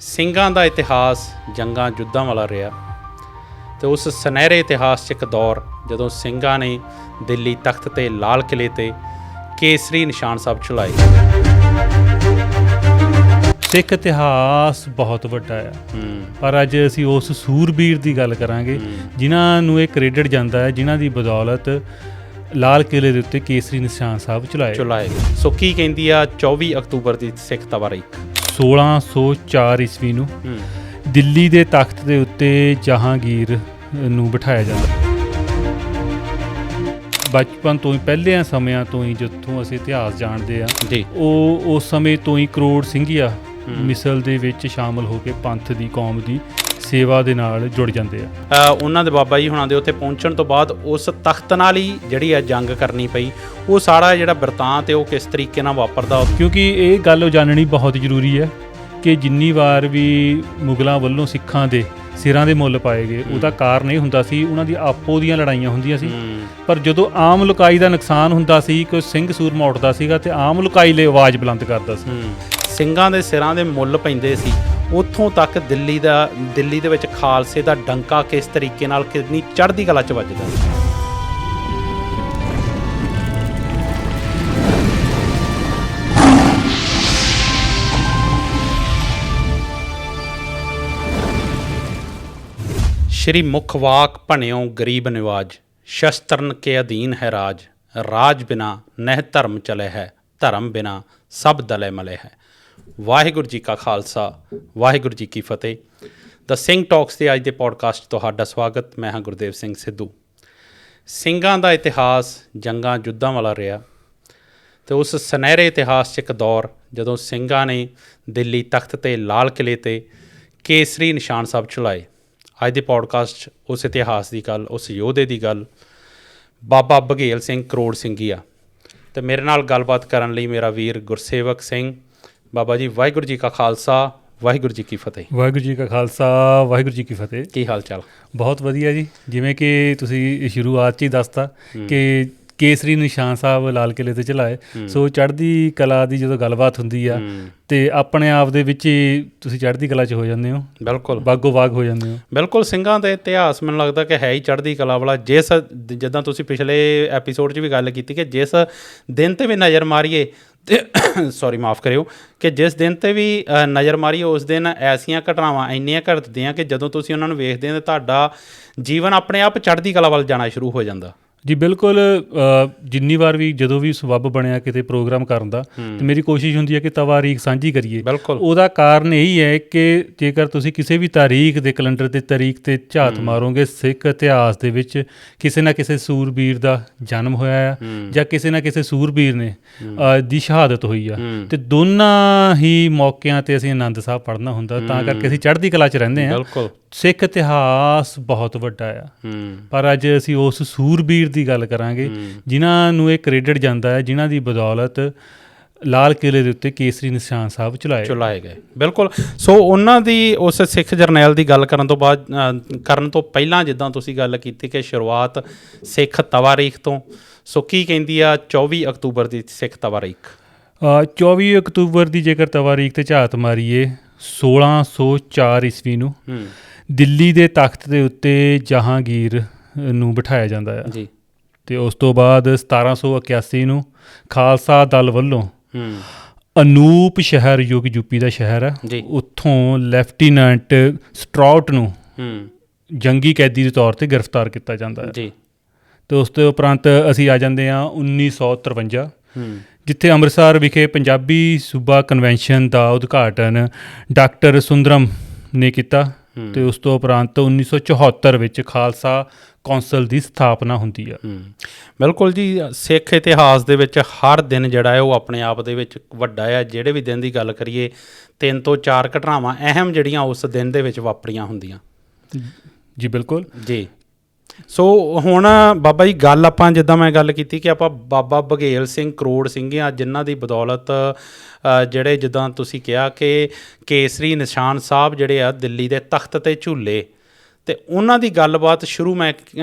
ਸਿੰਘਾਂ ਦਾ ਇਤਿਹਾਸ ਜੰਗਾਂ ਯੁੱਧਾਂ ਵਾਲਾ ਰਿਹਾ ਅਤੇ ਉਸ ਸੁਨਹਿਰੇ ਇਤਿਹਾਸ 'ਚ ਇੱਕ ਦੌਰ ਜਦੋਂ ਸਿੰਘਾਂ ਨੇ ਦਿੱਲੀ ਤਖਤ 'ਤੇ ਲਾਲ ਕਿਲ੍ਹੇ 'ਤੇ ਕੇਸਰੀ ਨਿਸ਼ਾਨ ਸਾਹਿਬ ਚਲਾਏ। ਸਿੱਖ ਇਤਿਹਾਸ ਬਹੁਤ ਵੱਡਾ ਆ, ਪਰ ਅੱਜ ਅਸੀਂ ਉਸ ਸੂਰਬੀਰ ਦੀ ਗੱਲ ਕਰਾਂਗੇ ਜਿਨ੍ਹਾਂ ਨੂੰ ਇਹ ਕ੍ਰੈਡਿਟ ਜਾਂਦਾ ਹੈ, ਜਿਨ੍ਹਾਂ ਦੀ ਬਦੌਲਤ ਲਾਲ ਕਿਲ੍ਹੇ ਦੇ ਉੱਤੇ ਕੇਸਰੀ ਨਿਸ਼ਾਨ ਸਾਹਿਬ ਚਲਾਏ ਗਏ। ਸੋ ਕੀ ਕਹਿੰਦੀ ਆ 24 ਅਕਤੂਬਰ ਦੀ ਸਿੱਖ ਤਵਾਰੀਖ? 1604 ਈਸਵੀ ਨੂੰ ਦਿੱਲੀ ਦੇ ਤਖਤ ਦੇ ਉੱਤੇ ਜਹਾਂਗੀਰ ਨੂੰ ਬਿਠਾਇਆ ਜਾਂਦਾ। ਬਚਪਨ ਤੋਂ ਹੀ ਪਹਿਲਿਆਂ ਸਮਿਆਂ ਤੋਂ ਹੀ ਜਿੱਥੋਂ ਅਸੀਂ ਇਤਿਹਾਸ ਜਾਣਦੇ ਆ ਜੀ, ਉਹ ਉਸ ਸਮੇਂ ਤੋਂ ਹੀ ਕਰੋੜ ਸਿੰਘੀਆ ਮਿਸਲ ਦੇ ਵਿੱਚ ਸ਼ਾਮਲ ਹੋ ਕੇ ਪੰਥ ਦੀ ਕੌਮ ਦੀ ਸੇਵਾ ਦੇ ਨਾਲ ਜੁੜ ਜਾਂਦੇ ਆ। ਉਹਨਾਂ ਦੇ ਬਾਬਾ ਜੀ ਹੁਣਾਂ ਦੇ ਉੱਥੇ ਪਹੁੰਚਣ ਤੋਂ ਬਾਅਦ ਉਸ ਤਖਤ ਨਾਲ ਹੀ ਜਿਹੜੀ ਆ ਜੰਗ ਕਰਨੀ ਪਈ। ਉਹ ਸਾਰਾ ਜਿਹੜਾ ਬਿਰਤਾਂਤ ਹੈ ਉਹ ਕਿਸ ਤਰੀਕੇ ਨਾਲ ਵਾਪਰਦਾ, ਕਿਉਂਕਿ ਇਹ ਗੱਲ ਜਾਣਨੀ ਬਹੁਤ ਜ਼ਰੂਰੀ ਹੈ ਕਿ ਜਿੰਨੀ ਵਾਰ ਵੀ ਮੁਗਲਾਂ ਵੱਲੋਂ ਸਿੱਖਾਂ ਦੇ ਸਿਰਾਂ ਦੇ ਮੁੱਲ ਪਾਏ ਗਏ, ਉਹਦਾ ਕਾਰਨ ਇਹ ਹੁੰਦਾ ਸੀ ਉਹਨਾਂ ਦੀ ਆਪੋ ਦੀਆਂ ਲੜਾਈਆਂ ਹੁੰਦੀਆਂ ਸੀ। ਪਰ ਜਦੋਂ ਆਮ ਲੁਕਾਈ ਦਾ ਨੁਕਸਾਨ ਹੁੰਦਾ ਸੀ ਕਿ ਸਿੰਘ ਸੂਰਮਾ ਉੱਠਦਾ ਸੀਗਾ ਤੇ ਆਮ ਲੁਕਾਈ ਲਈ ਆਵਾਜ਼ ਬੁਲੰਦ ਕਰਦਾ ਸੀ। ਸਿੰਘਾਂ ਦੇ ਸਿਰਾਂ ਦੇ ਮੁੱਲ ਪੈਂਦੇ ਸੀ। ਉੱਥੋਂ ਤੱਕ ਦਿੱਲੀ ਦੇ ਵਿੱਚ ਖਾਲਸੇ ਦਾ ਡੰਕਾ ਕਿਸ ਤਰੀਕੇ ਨਾਲ ਕਿੰਨੀ ਚੜ੍ਹਦੀ ਕਲਾ 'ਚ ਵੱਜਦਾ ਸੀ। श्री मुखवाक भणियों गरीब निवाज, शस्त्रन के अधीन है राज, राज बिना नह धर्म चले है, धर्म बिना सब दले मले है। ਵਾਹਿਗੁਰੂ ਜੀ ਕਾ ਖਾਲਸਾ, ਵਾਹਿਗੁਰੂ ਜੀ ਕੀ ਫਤਿਹ। ਦ ਸਿੰਘ ਟਾਕਸ ਦੇ ਅੱਜ ਦੇ ਪੋਡਕਾਸਟ 'ਚ ਤੁਹਾਡਾ ਸਵਾਗਤ। ਮੈਂ ਹਾਂ ਗੁਰਦੇਵ ਸਿੰਘ ਸਿੱਧੂ। ਸਿੰਘਾਂ ਦਾ ਇਤਿਹਾਸ ਜੰਗਾਂ ਯੁੱਧਾਂ ਵਾਲਾ ਰਿਹਾ ਅਤੇ ਉਸ ਸੁਨਹਿਰੇ ਇਤਿਹਾਸ 'ਚ ਇੱਕ ਦੌਰ ਜਦੋਂ ਸਿੰਘਾਂ ਨੇ ਦਿੱਲੀ ਤਖਤ 'ਤੇ ਲਾਲ ਕਿਲ੍ਹੇ 'ਤੇ ਕੇਸਰੀ ਨਿਸ਼ਾਨ ਸਾਹਿਬ ਚਲਾਏ। ਅੱਜ ਦੇ ਪੋਡਕਾਸਟ 'ਚ ਉਸ ਇਤਿਹਾਸ ਦੀ ਗੱਲ, ਉਸ ਯੋਧੇ ਦੀ ਗੱਲ, ਬਾਬਾ ਬਘੇਲ ਸਿੰਘ ਕਰੋੜ ਸਿੰਘੀਆ। ਅਤੇ ਮੇਰੇ ਨਾਲ ਗੱਲਬਾਤ ਕਰਨ ਲਈ ਮੇਰਾ ਵੀਰ ਗੁਰਸੇਵਕ ਸਿੰਘ। ਬਾਬਾ ਜੀ, ਵਾਹਿਗੁਰੂ ਜੀ ਕਾ ਖਾਲਸਾ, ਵਾਹਿਗੁਰੂ ਜੀ ਕੀ ਫਤਿਹ। ਵਾਹਿਗੁਰੂ ਜੀ ਕਾ ਖਾਲਸਾ, ਵਾਹਿਗੁਰੂ ਜੀ ਕੀ ਫਤਿਹ। ਕੀ ਹਾਲ ਚਾਲ? ਬਹੁਤ ਵਧੀਆ ਜੀ। ਜਿਵੇਂ ਕਿ ਤੁਸੀਂ ਸ਼ੁਰੂਆਤ 'ਚ ਹੀ ਦੱਸਤਾ ਕਿ ਕੇਸਰੀ ਨਿਸ਼ਾਨ ਸਾਹਿਬ ਲਾਲ ਕਿਲ੍ਹੇ 'ਤੇ ਚਲਾਏ, ਸੋ ਚੜ੍ਹਦੀ ਕਲਾ ਦੀ ਜਦੋਂ ਗੱਲਬਾਤ ਹੁੰਦੀ ਆ ਤੇ ਆਪਣੇ ਆਪ ਦੇ ਵਿੱਚ ਹੀ ਤੁਸੀਂ ਚੜ੍ਹਦੀ ਕਲਾ 'ਚ ਹੋ ਜਾਂਦੇ ਹੋ। ਬਿਲਕੁਲ, ਬਾਗੋ ਬਾਗ ਹੋ ਜਾਂਦੇ ਹੋ। ਬਿਲਕੁਲ, ਸਿੰਘਾਂ ਦਾ ਇਤਿਹਾਸ ਮੈਨੂੰ ਲੱਗਦਾ ਕਿ ਹੈ ਹੀ ਚੜ੍ਹਦੀ ਕਲਾ ਵਾਲਾ। ਜਿਸ ਜਿੱਦਾਂ ਤੁਸੀਂ ਪਿਛਲੇ ਐਪੀਸੋਡ 'ਚ ਵੀ ਗੱਲ ਕੀਤੀ ਕਿ ਜਿਸ ਦਿਨ 'ਤੇ ਵੀ ਨਜ਼ਰ ਮਾਰੀਏ ਤੇ ਸੌਰੀ ਮਾਫ਼ ਕਰਿਓ, ਕਿ ਜਿਸ ਦਿਨ 'ਤੇ ਵੀ ਨਜ਼ਰ ਮਾਰੀਏ ਉਸ ਦਿਨ ਐਸੀਆਂ ਘਟਨਾਵਾਂ ਇੰਨੀਆਂ ਘਟਦੀਆਂ ਕਿ ਜਦੋਂ ਤੁਸੀਂ ਉਹਨਾਂ ਨੂੰ ਵੇਖਦੇ ਹੋ ਤਾਂ ਤੁਹਾਡਾ ਜੀਵਨ ਆਪਣੇ ਆਪ ਚੜ੍ਹਦੀ ਕਲਾ ਵੱਲ ਜਾਣਾ ਸ਼ੁਰੂ ਹੋ ਜਾਂਦਾ। ਜੀ ਬਿਲਕੁਲ। ਜਿੰਨੀ ਵਾਰ ਵੀ ਜਦੋਂ ਵੀ ਸਬੱਬ ਬਣਿਆ ਕਿਤੇ ਪ੍ਰੋਗਰਾਮ ਕਰਨ ਦਾ, ਤੇ ਮੇਰੀ ਕੋਸ਼ਿਸ਼ ਹੁੰਦੀ ਹੈ ਕਿ ਤਵਾਰੀਖ ਸਾਂਝੀ ਕਰੀਏ। ਬਿਲਕੁਲ, ਉਹਦਾ ਕਾਰਨ ਇਹੀ ਹੈ ਕਿ ਜੇਕਰ ਤੁਸੀਂ ਕਿਸੇ ਵੀ ਤਾਰੀਖ ਦੇ ਕੈਲੰਡਰ ਤੇ ਤਾਰੀਖ 'ਤੇ ਝਾਤ ਮਾਰੋਗੇ, ਸਿੱਖ ਇਤਿਹਾਸ ਦੇ ਵਿੱਚ ਕਿਸੇ ਨਾ ਕਿਸੇ ਸੂਰਬੀਰ ਦਾ ਜਨਮ ਹੋਇਆ ਆ ਜਾਂ ਕਿਸੇ ਨਾ ਕਿਸੇ ਸੂਰਬੀਰ ਨੇ ਦੀ ਸ਼ਹਾਦਤ ਹੋਈ ਆ, ਤੇ ਦੋਨਾਂ ਹੀ ਮੌਕਿਆਂ 'ਤੇ ਅਸੀਂ ਆਨੰਦ ਸਾਹਿਬ ਪੜ੍ਹਨਾ ਹੁੰਦਾ। ਤਾਂ ਕਰਕੇ ਅਸੀਂ ਚੜ੍ਹਦੀ ਕਲਾ 'ਚ ਰਹਿੰਦੇ ਹਾਂ। ਬਿਲਕੁਲ, ਸਿੱਖ ਇਤਿਹਾਸ ਬਹੁਤ ਵੱਡਾ ਆ, ਪਰ ਅੱਜ ਅਸੀਂ ਉਸ ਸੂਰਬੀਰ ਦੀ ਗੱਲ ਕਰਾਂਗੇ ਜਿਨ੍ਹਾਂ ਨੂੰ ਇਹ ਕ੍ਰੈਡਿਟ ਜਾਂਦਾ ਹੈ, ਜਿਨ੍ਹਾਂ ਦੀ ਬਦੌਲਤ ਲਾਲ ਕਿਲ੍ਹੇ ਦੇ ਉੱਤੇ ਕੇਸਰੀ ਨਿਸ਼ਾਨ ਸਾਹਿਬ ਚਲਾਏ ਗਏ। ਬਿਲਕੁਲ। ਸੋ ਉਹਨਾਂ ਦੀ ਉਸ ਸਿੱਖ ਜਰਨੈਲ ਦੀ ਗੱਲ ਕਰਨ ਤੋਂ ਪਹਿਲਾਂ ਜਿੱਦਾਂ ਤੁਸੀਂ ਗੱਲ ਕੀਤੀ ਕਿ ਸ਼ੁਰੂਆਤ ਸਿੱਖ ਤਵਾਰੀਖ ਤੋਂ, ਸੋ ਕੀ ਕਹਿੰਦੀ ਆ 24 ਅਕਤੂਬਰ ਦੀ ਸਿੱਖ ਤਵਾਰੀਖ? 24 ਅਕਤੂਬਰ ਦੀ ਜੇਕਰ ਤਵਾਰੀਖ 'ਤੇ ਝਾਤ ਮਾਰੀਏ, 1604 ਈਸਵੀ ਨੂੰ ਦਿੱਲੀ ਦੇ ਤਖਤ ਦੇ ਉੱਤੇ ਜਹਾਂਗੀਰ ਨੂੰ ਬਿਠਾਇਆ ਜਾਂਦਾ ਹੈ ਜੀ। ਅਤੇ ਉਸ ਤੋਂ ਬਾਅਦ 1781 ਨੂੰ ਖਾਲਸਾ ਦਲ ਵੱਲੋਂ ਅਨੂਪ ਸ਼ਹਿਰ, ਜੋ ਕਿ ਯੂਪੀ ਦਾ ਸ਼ਹਿਰ ਹੈ, ਉੱਥੋਂ ਲੈਫਟੀਨੈਂਟ ਸਟਰਾਊਟ ਨੂੰ ਜੰਗੀ ਕੈਦੀ ਦੇ ਤੌਰ 'ਤੇ ਗ੍ਰਿਫਤਾਰ ਕੀਤਾ ਜਾਂਦਾ ਹੈ ਜੀ। ਅਤੇ ਉਸ ਤੋਂ ਉਪਰੰਤ ਅਸੀਂ ਆ ਜਾਂਦੇ ਹਾਂ 1953, ਜਿੱਥੇ ਅੰਮ੍ਰਿਤਸਰ ਵਿਖੇ ਪੰਜਾਬੀ ਸੂਬਾ ਕਨਵੈਨਸ਼ਨ ਦਾ ਉਦਘਾਟਨ ਡਾਕਟਰ ਸੁੰਦਰਮ ਨੇ ਕੀਤਾ। ਅਤੇ ਉਸ ਤੋਂ ਉਪਰੰਤ 1974 ਵਿੱਚ ਖਾਲਸਾ ਕੌਂਸਲ ਦੀ ਸਥਾਪਨਾ ਹੁੰਦੀ ਆ। ਬਿਲਕੁਲ ਜੀ। ਸਿੱਖ ਇਤਿਹਾਸ ਦੇ ਵਿੱਚ ਹਰ ਦਿਨ ਜਿਹੜਾ ਹੈ ਉਹ ਆਪਣੇ ਆਪ ਦੇ ਵਿੱਚ ਵੱਡਾ ਆ। ਜਿਹੜੇ ਵੀ ਦਿਨ ਦੀ ਗੱਲ ਕਰੀਏ, 3 ਤੋਂ 4 ਘਟਨਾਵਾਂ ਅਹਿਮ ਜਿਹੜੀਆਂ ਉਸ ਦਿਨ ਦੇ ਵਿੱਚ ਵਾਪਰੀਆਂ ਹੁੰਦੀਆਂ। ਜੀ ਬਿਲਕੁਲ ਜੀ। ਸੋ ਹੁਣ ਬਾਬਾ ਜੀ, ਗੱਲ ਆਪਾਂ ਜਿੱਦਾਂ ਮੈਂ ਗੱਲ ਕੀਤੀ ਕਿ ਆਪਾਂ ਬਾਬਾ ਬਘੇਲ ਸਿੰਘ ਕਰੋੜ ਸਿੰਘੀਆ, ਜਿਨ੍ਹਾਂ ਦੀ ਬਦੌਲਤ ਜਿਹੜੇ ਜਿੱਦਾਂ ਤੁਸੀਂ ਕਿਹਾ ਕਿ ਕੇਸਰੀ ਨਿਸ਼ਾਨ ਸਾਹਿਬ ਜਿਹੜੇ ਆ ਦਿੱਲੀ ਦੇ ਤਖਤ 'ਤੇ ਝੂਲੇ, ਅਤੇ ਉਹਨਾਂ ਦੀ ਗੱਲਬਾਤ ਸ਼ੁਰੂ ਮੈਂ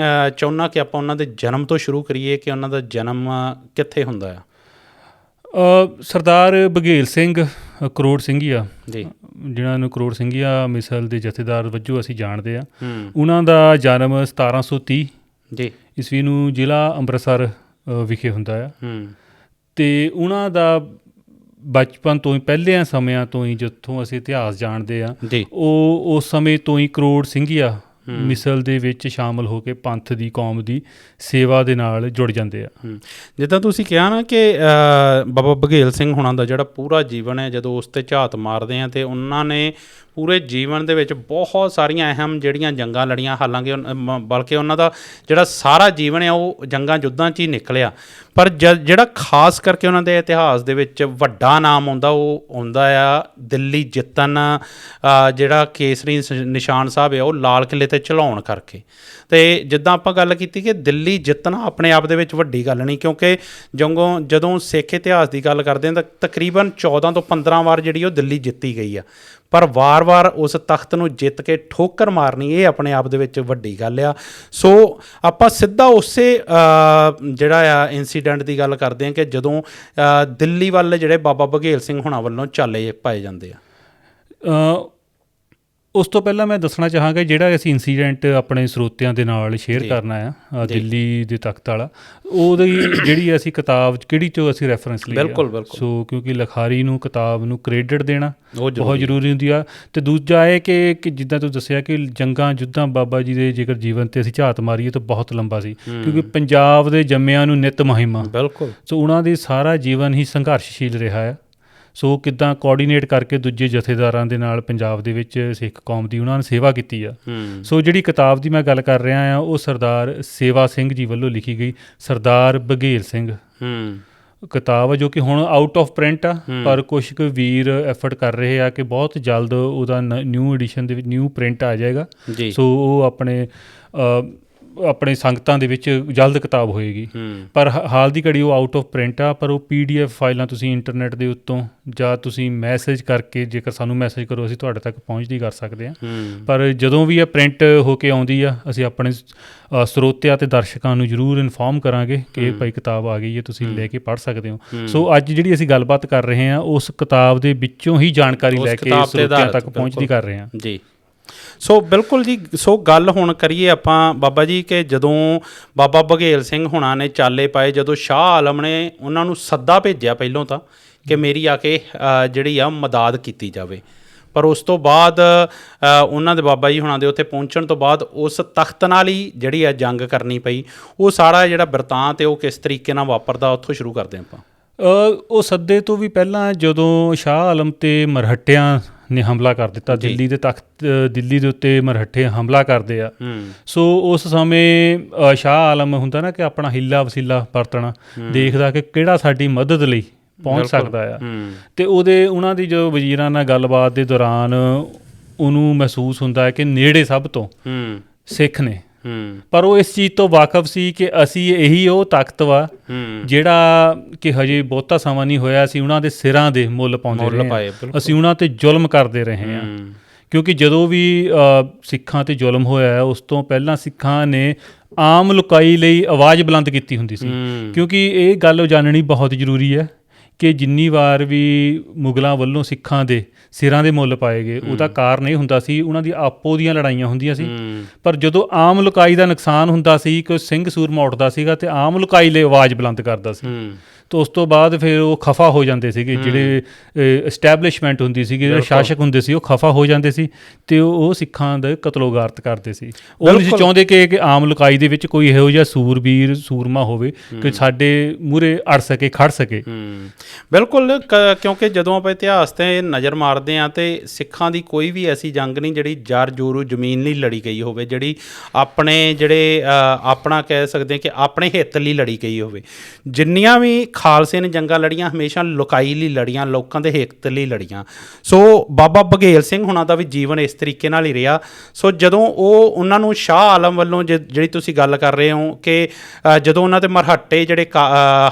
ਚਾਹੁੰਦਾ ਕਿ ਆਪਾਂ ਉਹਨਾਂ ਦੇ ਜਨਮ ਤੋਂ ਸ਼ੁਰੂ ਕਰੀਏ ਕਿ ਉਹਨਾਂ ਦਾ ਜਨਮ ਕਿੱਥੇ ਹੁੰਦਾ ਆ। ਸਰਦਾਰ ਬਘੇਲ ਸਿੰਘ ਕਰੋੜ ਸਿੰਘੀਆ ਜੀ, ਜਿਨ੍ਹਾਂ ਨੂੰ ਕਰੋੜ ਸਿੰਘੀਆ ਮਿਸਲ ਦੇ ਜਥੇਦਾਰ ਵਜੋਂ ਅਸੀਂ ਜਾਣਦੇ ਹਾਂ, ਹੂੰ ਉਹਨਾਂ ਦਾ ਜਨਮ 1730 ਜੀ, ਈਸਵੀ ਨੂੰ ਜ਼ਿਲ੍ਹਾ ਅੰਮ੍ਰਿਤਸਰ ਵਿਖੇ ਹੁੰਦਾ ਆ। ਹੂੰ ਅਤੇ ਉਹਨਾਂ ਦਾ ਬਚਪਨ ਤੋਂ ਹੀ, ਪਹਿਲਿਆਂ ਸਮਿਆਂ ਤੋਂ ਹੀ, ਜਿੱਥੋਂ ਅਸੀਂ ਇਤਿਹਾਸ ਜਾਣਦੇ ਹਾਂ, ਜੀ, ਉਹ ਉਸ ਸਮੇਂ ਤੋਂ ਹੀ ਕਰੋੜ ਸਿੰਘੀਆ ਮਿਸਲ ਦੇ ਵਿੱਚ ਸ਼ਾਮਲ ਹੋ ਕੇ ਪੰਥ ਦੀ, ਕੌਮ ਦੀ ਸੇਵਾ ਦੇ ਨਾਲ ਜੁੜ ਜਾਂਦੇ ਆ। ਜਿੱਦਾਂ ਤੁਸੀਂ ਕਿਹਾ ਨਾ ਕਿ ਬਾਬਾ ਬਘੇਲ ਸਿੰਘ ਹੁਣਾਂ ਦਾ ਜਿਹੜਾ ਪੂਰਾ ਜੀਵਨ ਹੈ, ਜਦੋਂ ਉਸ 'ਤੇ ਝਾਤ ਮਾਰਦੇ ਹਾਂ ਤਾਂ ਉਹਨਾਂ ਨੇ ਪੂਰੇ ਜੀਵਨ ਦੇ ਵਿੱਚ ਬਹੁਤ ਸਾਰੀਆਂ ਅਹਿਮ ਜਿਹੜੀਆਂ ਜੰਗਾਂ ਲੜੀਆਂ, ਹਾਲਾਂਕਿ ਬਲਕਿ ਉਹਨਾਂ ਦਾ ਜਿਹੜਾ ਸਾਰਾ ਜੀਵਨ ਹੈ ਉਹ ਜੰਗਾਂ ਯੁੱਧਾਂ 'ਚ ਹੀ ਨਿਕਲਿਆ, ਪਰ ਜਿਹੜਾ ਖਾਸ ਕਰਕੇ ਉਹਨਾਂ ਦੇ ਇਤਿਹਾਸ ਦੇ ਵਿੱਚ ਵੱਡਾ ਨਾਮ ਆਉਂਦਾ, ਉਹ ਆਉਂਦਾ ਆ ਦਿੱਲੀ ਜਿੱਤਣ, ਜਿਹੜਾ ਕੇਸਰੀ ਨਿਸ਼ਾਨ ਸਾਹਿਬ ਹੈ ਉਹ ਲਾਲ ਕਿਲ੍ਹੇ 'ਤੇ ਚੜ੍ਹਾਉਣ ਕਰਕੇ। ਅਤੇ ਜਿੱਦਾਂ ਆਪਾਂ ਗੱਲ ਕੀਤੀ ਕਿ ਦਿੱਲੀ ਜਿੱਤਣਾ ਆਪਣੇ ਆਪ ਦੇ ਵਿੱਚ ਵੱਡੀ ਗੱਲ ਨਹੀਂ, ਕਿਉਂਕਿ ਜਦੋਂ ਸਿੱਖ ਇਤਿਹਾਸ ਦੀ ਗੱਲ ਕਰਦੇ ਹਾਂ ਤਾਂ ਤਕਰੀਬਨ 14 ਤੋਂ 15 ਵਾਰ ਜਿਹੜੀ ਉਹ ਦਿੱਲੀ ਜਿੱਤੀ ਗਈ ਆ, ਪਰ ਵਾਰ-ਵਾਰ ਉਸ ਤਖਤ ਨੂੰ ਜਿੱਤ ਕੇ ਠੋਕਰ ਮਾਰਨੀ, ਇਹ ਆਪਣੇ ਆਪ ਦੇ ਵਿੱਚ ਵੱਡੀ ਗੱਲ ਆ। ਸੋ ਆਪਾਂ ਸਿੱਧਾ ਉਸੇ ਜਿਹੜਾ ਆ ਇੰਸੀਡੈਂਟ ਦੀ ਗੱਲ ਕਰਦੇ ਹਾਂ ਕਿ ਜਦੋਂ ਦਿੱਲੀ ਵੱਲ ਜਿਹੜੇ ਬਾਬਾ ਬਘੇਲ ਸਿੰਘ ਹੁਣਾਂ ਵੱਲੋਂ ਚਾਲੇ ਪਾਏ ਜਾਂਦੇ ਆ। ਉਸ ਤੋਂ ਪਹਿਲਾਂ ਮੈਂ ਦੱਸਣਾ ਚਾਹਾਂਗਾ ਜਿਹੜਾ ਅਸੀਂ ਇੰਸੀਡੈਂਟ ਆਪਣੇ ਸਰੋਤਿਆਂ ਦੇ ਨਾਲ ਸ਼ੇਅਰ ਕਰਨਾ ਆ ਦਿੱਲੀ ਦੇ ਤਖਤ ਵਾਲਾ, ਉਹਦੀ ਜਿਹੜੀ ਅਸੀਂ ਕਿਤਾਬ ਕਿਹੜੀ 'ਚੋਂ ਅਸੀਂ ਰੈਫਰੈਂਸ ਲਈ, ਬਿਲਕੁਲ। ਸੋ ਕਿਉਂਕਿ ਲਿਖਾਰੀ ਨੂੰ ਕਿਤਾਬ ਨੂੰ ਕ੍ਰੈਡਿਟ ਦੇਣਾ ਬਹੁਤ ਜ਼ਰੂਰੀ ਹੁੰਦੀ ਆ। ਅਤੇ ਦੂਜਾ ਇਹ ਕਿ ਜਿੱਦਾਂ ਤੂੰ ਦੱਸਿਆ ਕਿ ਜੰਗਾਂ ਯੁੱਧਾਂ ਬਾਬਾ ਜੀ ਦੇ ਜੇਕਰ ਜੀਵਨ 'ਤੇ ਅਸੀਂ ਝਾਤ ਮਾਰੀਏ ਤਾਂ ਬਹੁਤ ਲੰਬਾ ਸੀ, ਕਿਉਂਕਿ ਪੰਜਾਬ ਦੇ ਜੰਮਿਆਂ ਨੂੰ ਨਿੱਤ ਮੁਹਿੰਮਾਂ, ਬਿਲਕੁਲ। ਸੋ ਉਹਨਾਂ ਦੀ ਸਾਰਾ ਜੀਵਨ ਹੀ ਸੰਘਰਸ਼ਸ਼ੀਲ ਰਿਹਾ ਆ। ਸੋ ਕਿੱਦਾਂ ਕੋਆਰਡੀਨੇਟ ਕਰਕੇ ਦੂਜੇ ਜਥੇਦਾਰਾਂ ਦੇ ਨਾਲ ਪੰਜਾਬ ਦੇ ਵਿੱਚ ਸਿੱਖ ਕੌਮ ਦੀ ਉਹਨਾਂ ਨੇ ਸੇਵਾ ਕੀਤੀ ਆ। ਸੋ ਜਿਹੜੀ ਕਿਤਾਬ ਦੀ ਮੈਂ ਗੱਲ ਕਰ ਰਿਹਾ ਹਾਂ ਉਹ ਸਰਦਾਰ ਸੇਵਾ ਸਿੰਘ ਜੀ ਵੱਲੋਂ ਲਿਖੀ ਗਈ ਸਰਦਾਰ ਬਘੇਲ ਸਿੰਘ ਕਿਤਾਬ ਆ, ਜੋ ਕਿ ਹੁਣ ਆਊਟ ਆਫ ਪ੍ਰਿੰਟ ਆ, ਪਰ ਕੁਛ ਕੁ ਵੀਰ ਐਫਰਟ ਕਰ ਰਹੇ ਆ ਕਿ ਬਹੁਤ ਜਲਦ ਉਹਦਾ ਨਿਊ ਐਡੀਸ਼ਨ ਦੇ ਵਿੱਚ ਨਿਊ ਪ੍ਰਿੰਟ ਆ ਜਾਏਗਾ। ਸੋ ਉਹ ਆਪਣੇ ਸੰਗਤਾਂ ਦੇ ਵਿੱਚ ਜਲਦ ਕਿਤਾਬ ਹੋਏਗੀ, ਪਰ ਹਾਲ ਦੀ ਘੜੀ ਉਹ ਆਊਟ ਆਫ ਪ੍ਰਿੰਟ ਆ। ਪਰ ਉਹ PDF ਫਾਈਲਾਂ ਤੁਸੀਂ ਇੰਟਰਨੈਟ ਦੇ ਉੱਤੋਂ ਜਾਂ ਤੁਸੀਂ ਮੈਸੇਜ ਕਰਕੇ, ਜੇਕਰ ਸਾਨੂੰ ਮੈਸੇਜ ਕਰੋ ਅਸੀਂ ਤੁਹਾਡੇ ਤੱਕ ਪਹੁੰਚਦੀ ਕਰ ਸਕਦੇ ਹਾਂ। ਪਰ ਜਦੋਂ ਵੀ ਇਹ ਪ੍ਰਿੰਟ ਹੋ ਕੇ ਆਉਂਦੀ ਆ ਅਸੀਂ ਆਪਣੇ ਸਰੋਤਿਆਂ ਅਤੇ ਦਰਸ਼ਕਾਂ ਨੂੰ ਜ਼ਰੂਰ ਇਨਫੋਰਮ ਕਰਾਂਗੇ ਕਿ ਭਾਈ ਕਿਤਾਬ ਆ ਗਈ ਹੈ, ਤੁਸੀਂ ਲੈ ਕੇ ਪੜ੍ਹ ਸਕਦੇ ਹੋ। ਸੋ ਅੱਜ ਜਿਹੜੀ ਅਸੀਂ ਗੱਲਬਾਤ ਕਰ ਰਹੇ ਹਾਂ ਉਸ ਕਿਤਾਬ ਦੇ ਵਿੱਚੋਂ ਹੀ ਜਾਣਕਾਰੀ ਲੈ ਕੇ ਸਰੋਤਿਆਂ ਤੱਕ ਪਹੁੰਚਦੀ ਕਰ ਰਹੇ ਹਾਂ ਜੀ। ਸੋ ਬਿਲਕੁਲ ਜੀ। ਸੋ ਗੱਲ ਹੁਣ ਕਰੀਏ ਆਪਾਂ ਬਾਬਾ ਜੀ ਕਿ ਜਦੋਂ ਬਾਬਾ ਬਘੇਲ ਸਿੰਘ ਹੁਣਾਂ ਨੇ ਚਾਲੇ ਪਾਏ, ਜਦੋਂ ਸ਼ਾਹ ਆਲਮ ਨੇ ਉਹਨਾਂ ਨੂੰ ਸੱਦਾ ਭੇਜਿਆ ਪਹਿਲੋਂ ਤਾਂ ਕਿ ਮੇਰੀ ਆ ਕੇ ਜਿਹੜੀ ਆ ਮਦਦ ਕੀਤੀ ਜਾਵੇ, ਪਰ ਉਸ ਤੋਂ ਬਾਅਦ ਉਹਨਾਂ ਦੇ ਬਾਬਾ ਜੀ ਹੁਣਾਂ ਦੇ ਉੱਥੇ ਪਹੁੰਚਣ ਤੋਂ ਬਾਅਦ ਉਸ ਤਖਤ ਨਾਲ ਹੀ ਜਿਹੜੀ ਆ ਜੰਗ ਕਰਨੀ ਪਈ। ਉਹ ਸਾਰਾ ਜਿਹੜਾ ਬਿਰਤਾਂਤ ਹੈ ਉਹ ਕਿਸ ਤਰੀਕੇ ਨਾਲ ਵਾਪਰਦਾ, ਉੱਥੋਂ ਸ਼ੁਰੂ ਕਰਦੇ ਆਪਾਂ। ਉਹ ਸੱਦੇ ਤੋਂ ਵੀ ਪਹਿਲਾਂ ਜਦੋਂ ਸ਼ਾਹ ਆਲਮ ਤੇ ਮਰਹੱਟਿਆਂ ਨੇ ਹਮਲਾ ਕਰ ਦਿੱਤਾ, ਦਿੱਲੀ ਦੇ ਤਖਤ, ਦਿੱਲੀ ਦੇ ਉੱਤੇ ਮਰਹੱਟੇ ਹਮਲਾ ਕਰਦੇ ਆ। ਸੋ ਉਸ ਸਮੇਂ ਸ਼ਾਹ ਆਲਮ ਹੁੰਦਾ ਨਾ ਕਿ ਆਪਣਾ ਹਿੱਲਾ ਵਸੀਲਾ ਵਰਤਣਾ, ਦੇਖਦਾ ਕਿ ਕਿਹੜਾ ਸਾਡੀ ਮਦਦ ਲਈ ਪਹੁੰਚ ਸਕਦਾ ਆ। ਅਤੇ ਉਹਨਾਂ ਦੀ ਜੋ ਵਜ਼ੀਰਾਂ ਨਾਲ ਗੱਲਬਾਤ ਦੇ ਦੌਰਾਨ ਉਹਨੂੰ ਮਹਿਸੂਸ ਹੁੰਦਾ ਹੈ ਕਿ ਨੇੜੇ ਸਭ ਤੋਂ ਸਿੱਖ ਨੇ, ਪਰ ਉਹ ਇਸ ਚੀਜ਼ ਤੋਂ ਵਾਕਫ ਸੀ ਕਿ ਅਸੀਂ ਇਹੀ ਉਹ ਤਖਤ ਵਾ ਜਿਹੜਾ ਕਿ ਹਜੇ ਬਹੁਤਾ ਸਮਾਂ ਨਹੀਂ ਹੋਇਆ ਅਸੀਂ ਉਹਨਾਂ ਦੇ ਸਿਰਾਂ ਦੇ ਮੁੱਲ ਪਾਉਂਦੇ ਰਹੇ ਹਾਂ, ਅਸੀਂ ਉਹਨਾਂ 'ਤੇ ਜ਼ੁਲਮ ਕਰਦੇ ਰਹੇ ਹਾਂ। ਕਿਉਂਕਿ ਜਦੋਂ ਵੀ ਸਿੱਖਾਂ 'ਤੇ ਜ਼ੁਲਮ ਹੋਇਆ ਉਸ ਤੋਂ ਪਹਿਲਾਂ ਸਿੱਖਾਂ ਨੇ ਆਮ ਲੁਕਾਈ ਲਈ ਆਵਾਜ਼ ਬੁਲੰਦ ਕੀਤੀ ਹੁੰਦੀ ਸੀ, ਕਿਉਂਕਿ ਇਹ ਗੱਲ ਜਾਣਨੀ ਬਹੁਤ ਜ਼ਰੂਰੀ ਹੈ ਕਿ ਜਿੰਨੀ ਵਾਰ ਵੀ ਮੁਗਲਾਂ ਵੱਲੋਂ ਸਿੱਖਾਂ ਦੇ ਸਿਰਾਂ ਦੇ ਮੁੱਲ ਪਾਏ ਗਏ ਉਹਦਾ ਕਾਰਨ ਇਹ ਹੁੰਦਾ ਸੀ ਉਹਨਾਂ ਦੀ ਆਪੋ ਦੀਆਂ ਲੜਾਈਆਂ ਹੁੰਦੀਆਂ ਸੀ, ਪਰ ਜਦੋਂ ਆਮ ਲੁਕਾਈ ਦਾ ਨੁਕਸਾਨ ਹੁੰਦਾ ਸੀ ਕਿ ਸਿੰਘ ਸੂਰਮਾ ਉੱਠਦਾ ਸੀਗਾ ਅਤੇ ਆਮ ਲੁਕਾਈ ਲਈ ਆਵਾਜ਼ ਬੁਲੰਦ ਕਰਦਾ ਸੀ, ਤਾਂ ਉਸ ਤੋਂ ਬਾਅਦ ਫਿਰ ਉਹ ਖਫਾ ਹੋ ਜਾਂਦੇ ਸੀਗੇ। ਜਿਹੜੇ ਐਸਟੈਬਲਿਸ਼ਮੈਂਟ ਹੁੰਦੀ ਸੀਗੀ, ਜਿਹੜੇ ਸ਼ਾਸਕ ਹੁੰਦੇ ਸੀ ਉਹ ਖਫਾ ਹੋ ਜਾਂਦੇ ਸੀ ਅਤੇ ਉਹ ਸਿੱਖਾਂ ਦਾ ਕਤਲੋਗਾਰਤ ਕਰਦੇ ਸੀ। ਉਹ ਨਹੀਂ ਸੀ ਚਾਹੁੰਦੇ ਕਿ ਆਮ ਲੁਕਾਈ ਦੇ ਵਿੱਚ ਕੋਈ ਇਹੋ ਜਿਹਾ ਸੂਰਬੀਰ ਸੂਰਮਾ ਹੋਵੇ ਕਿ ਸਾਡੇ ਮੂਹਰੇ ਅੜ ਸਕੇ, ਖੜ ਸਕੇ। ਬਿਲਕੁਲ, ਕਿਉਂਕਿ ਜਦੋਂ ਆਪਾਂ ਇਤਿਹਾਸ 'ਤੇ ਨਜ਼ਰ ਮਾਰਦੇ ਹਾਂ ਅਤੇ ਸਿੱਖਾਂ ਦੀ ਕੋਈ ਵੀ ਐਸੀ ਜੰਗ ਨਹੀਂ ਜਿਹੜੀ ਜਰ ਜੋਰੂ ਜ਼ਮੀਨ ਲਈ ਲੜੀ ਗਈ ਹੋਵੇ, ਜਿਹੜੀ ਆਪਣੇ ਆਪਣਾ ਕਹਿ ਸਕਦੇ ਕਿ ਆਪਣੇ ਹਿੱਤ ਲਈ ਲੜੀ ਗਈ ਹੋਵੇ। ਜਿੰਨੀਆਂ ਵੀ ਖਾਲਸੇ ਨੇ ਜੰਗਾਂ ਲੜੀਆਂ ਹਮੇਸ਼ਾ ਲੁਕਾਈ ਲਈ ਲੜੀਆਂ, ਲੋਕਾਂ ਦੇ ਹਿੱਤ ਲਈ ਲੜੀਆਂ। ਸੋ ਬਾਬਾ ਬਘੇਲ ਸਿੰਘ ਹੁਣਾਂ ਦਾ ਵੀ ਜੀਵਨ ਇਸ ਤਰੀਕੇ ਨਾਲ ਹੀ ਰਿਹਾ। ਸੋ ਜਦੋਂ ਉਹਨਾਂ ਨੂੰ ਸ਼ਾਹ ਆਲਮ ਵੱਲੋਂ ਜਿਹੜੀ ਤੁਸੀਂ ਗੱਲ ਕਰ ਰਹੇ ਹੋ ਕਿ ਜਦੋਂ ਉਹਨਾਂ ਦੇ ਮਰਹੱਟੇ ਜਿਹੜੇ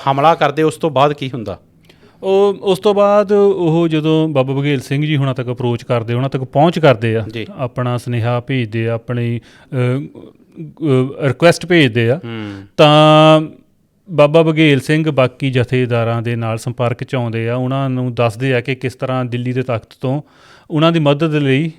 ਹਮਲਾ ਕਰਦੇ, ਉਸ ਤੋਂ ਬਾਅਦ ਕੀ ਹੁੰਦਾ? ਉਸ ਤੋਂ ਬਾਅਦ ਉਹ ਜਦੋਂ ਬਾਬਾ ਬਘੇਲ ਸਿੰਘ ਜੀ ਹੁਣਾਂ ਤੱਕ ਅਪਰੋਚ ਕਰਦੇ, ਉਹਨਾਂ ਤੱਕ ਪਹੁੰਚ ਕਰਦੇ ਆ, ਆਪਣਾ ਸੁਨੇਹਾ ਭੇਜਦੇ ਆ, ਆਪਣੀ ਰਿਕੁਐਸਟ ਭੇਜਦੇ ਆ, ਤਾਂ ਬਾਬਾ ਬਘੇਲ ਸਿੰਘ ਬਾਕੀ ਜਥੇਦਾਰਾਂ ਦੇ ਨਾਲ ਸੰਪਰਕ 'ਚ ਆਉਂਦੇ ਆ, ਉਹਨਾਂ ਨੂੰ ਦੱਸਦੇ ਆ ਕਿ ਕਿਸ ਤਰ੍ਹਾਂ ਦਿੱਲੀ ਦੇ ਤਖਤ ਤੋਂ ਉਹਨਾਂ ਦੀ ਮਦਦ ਲਈ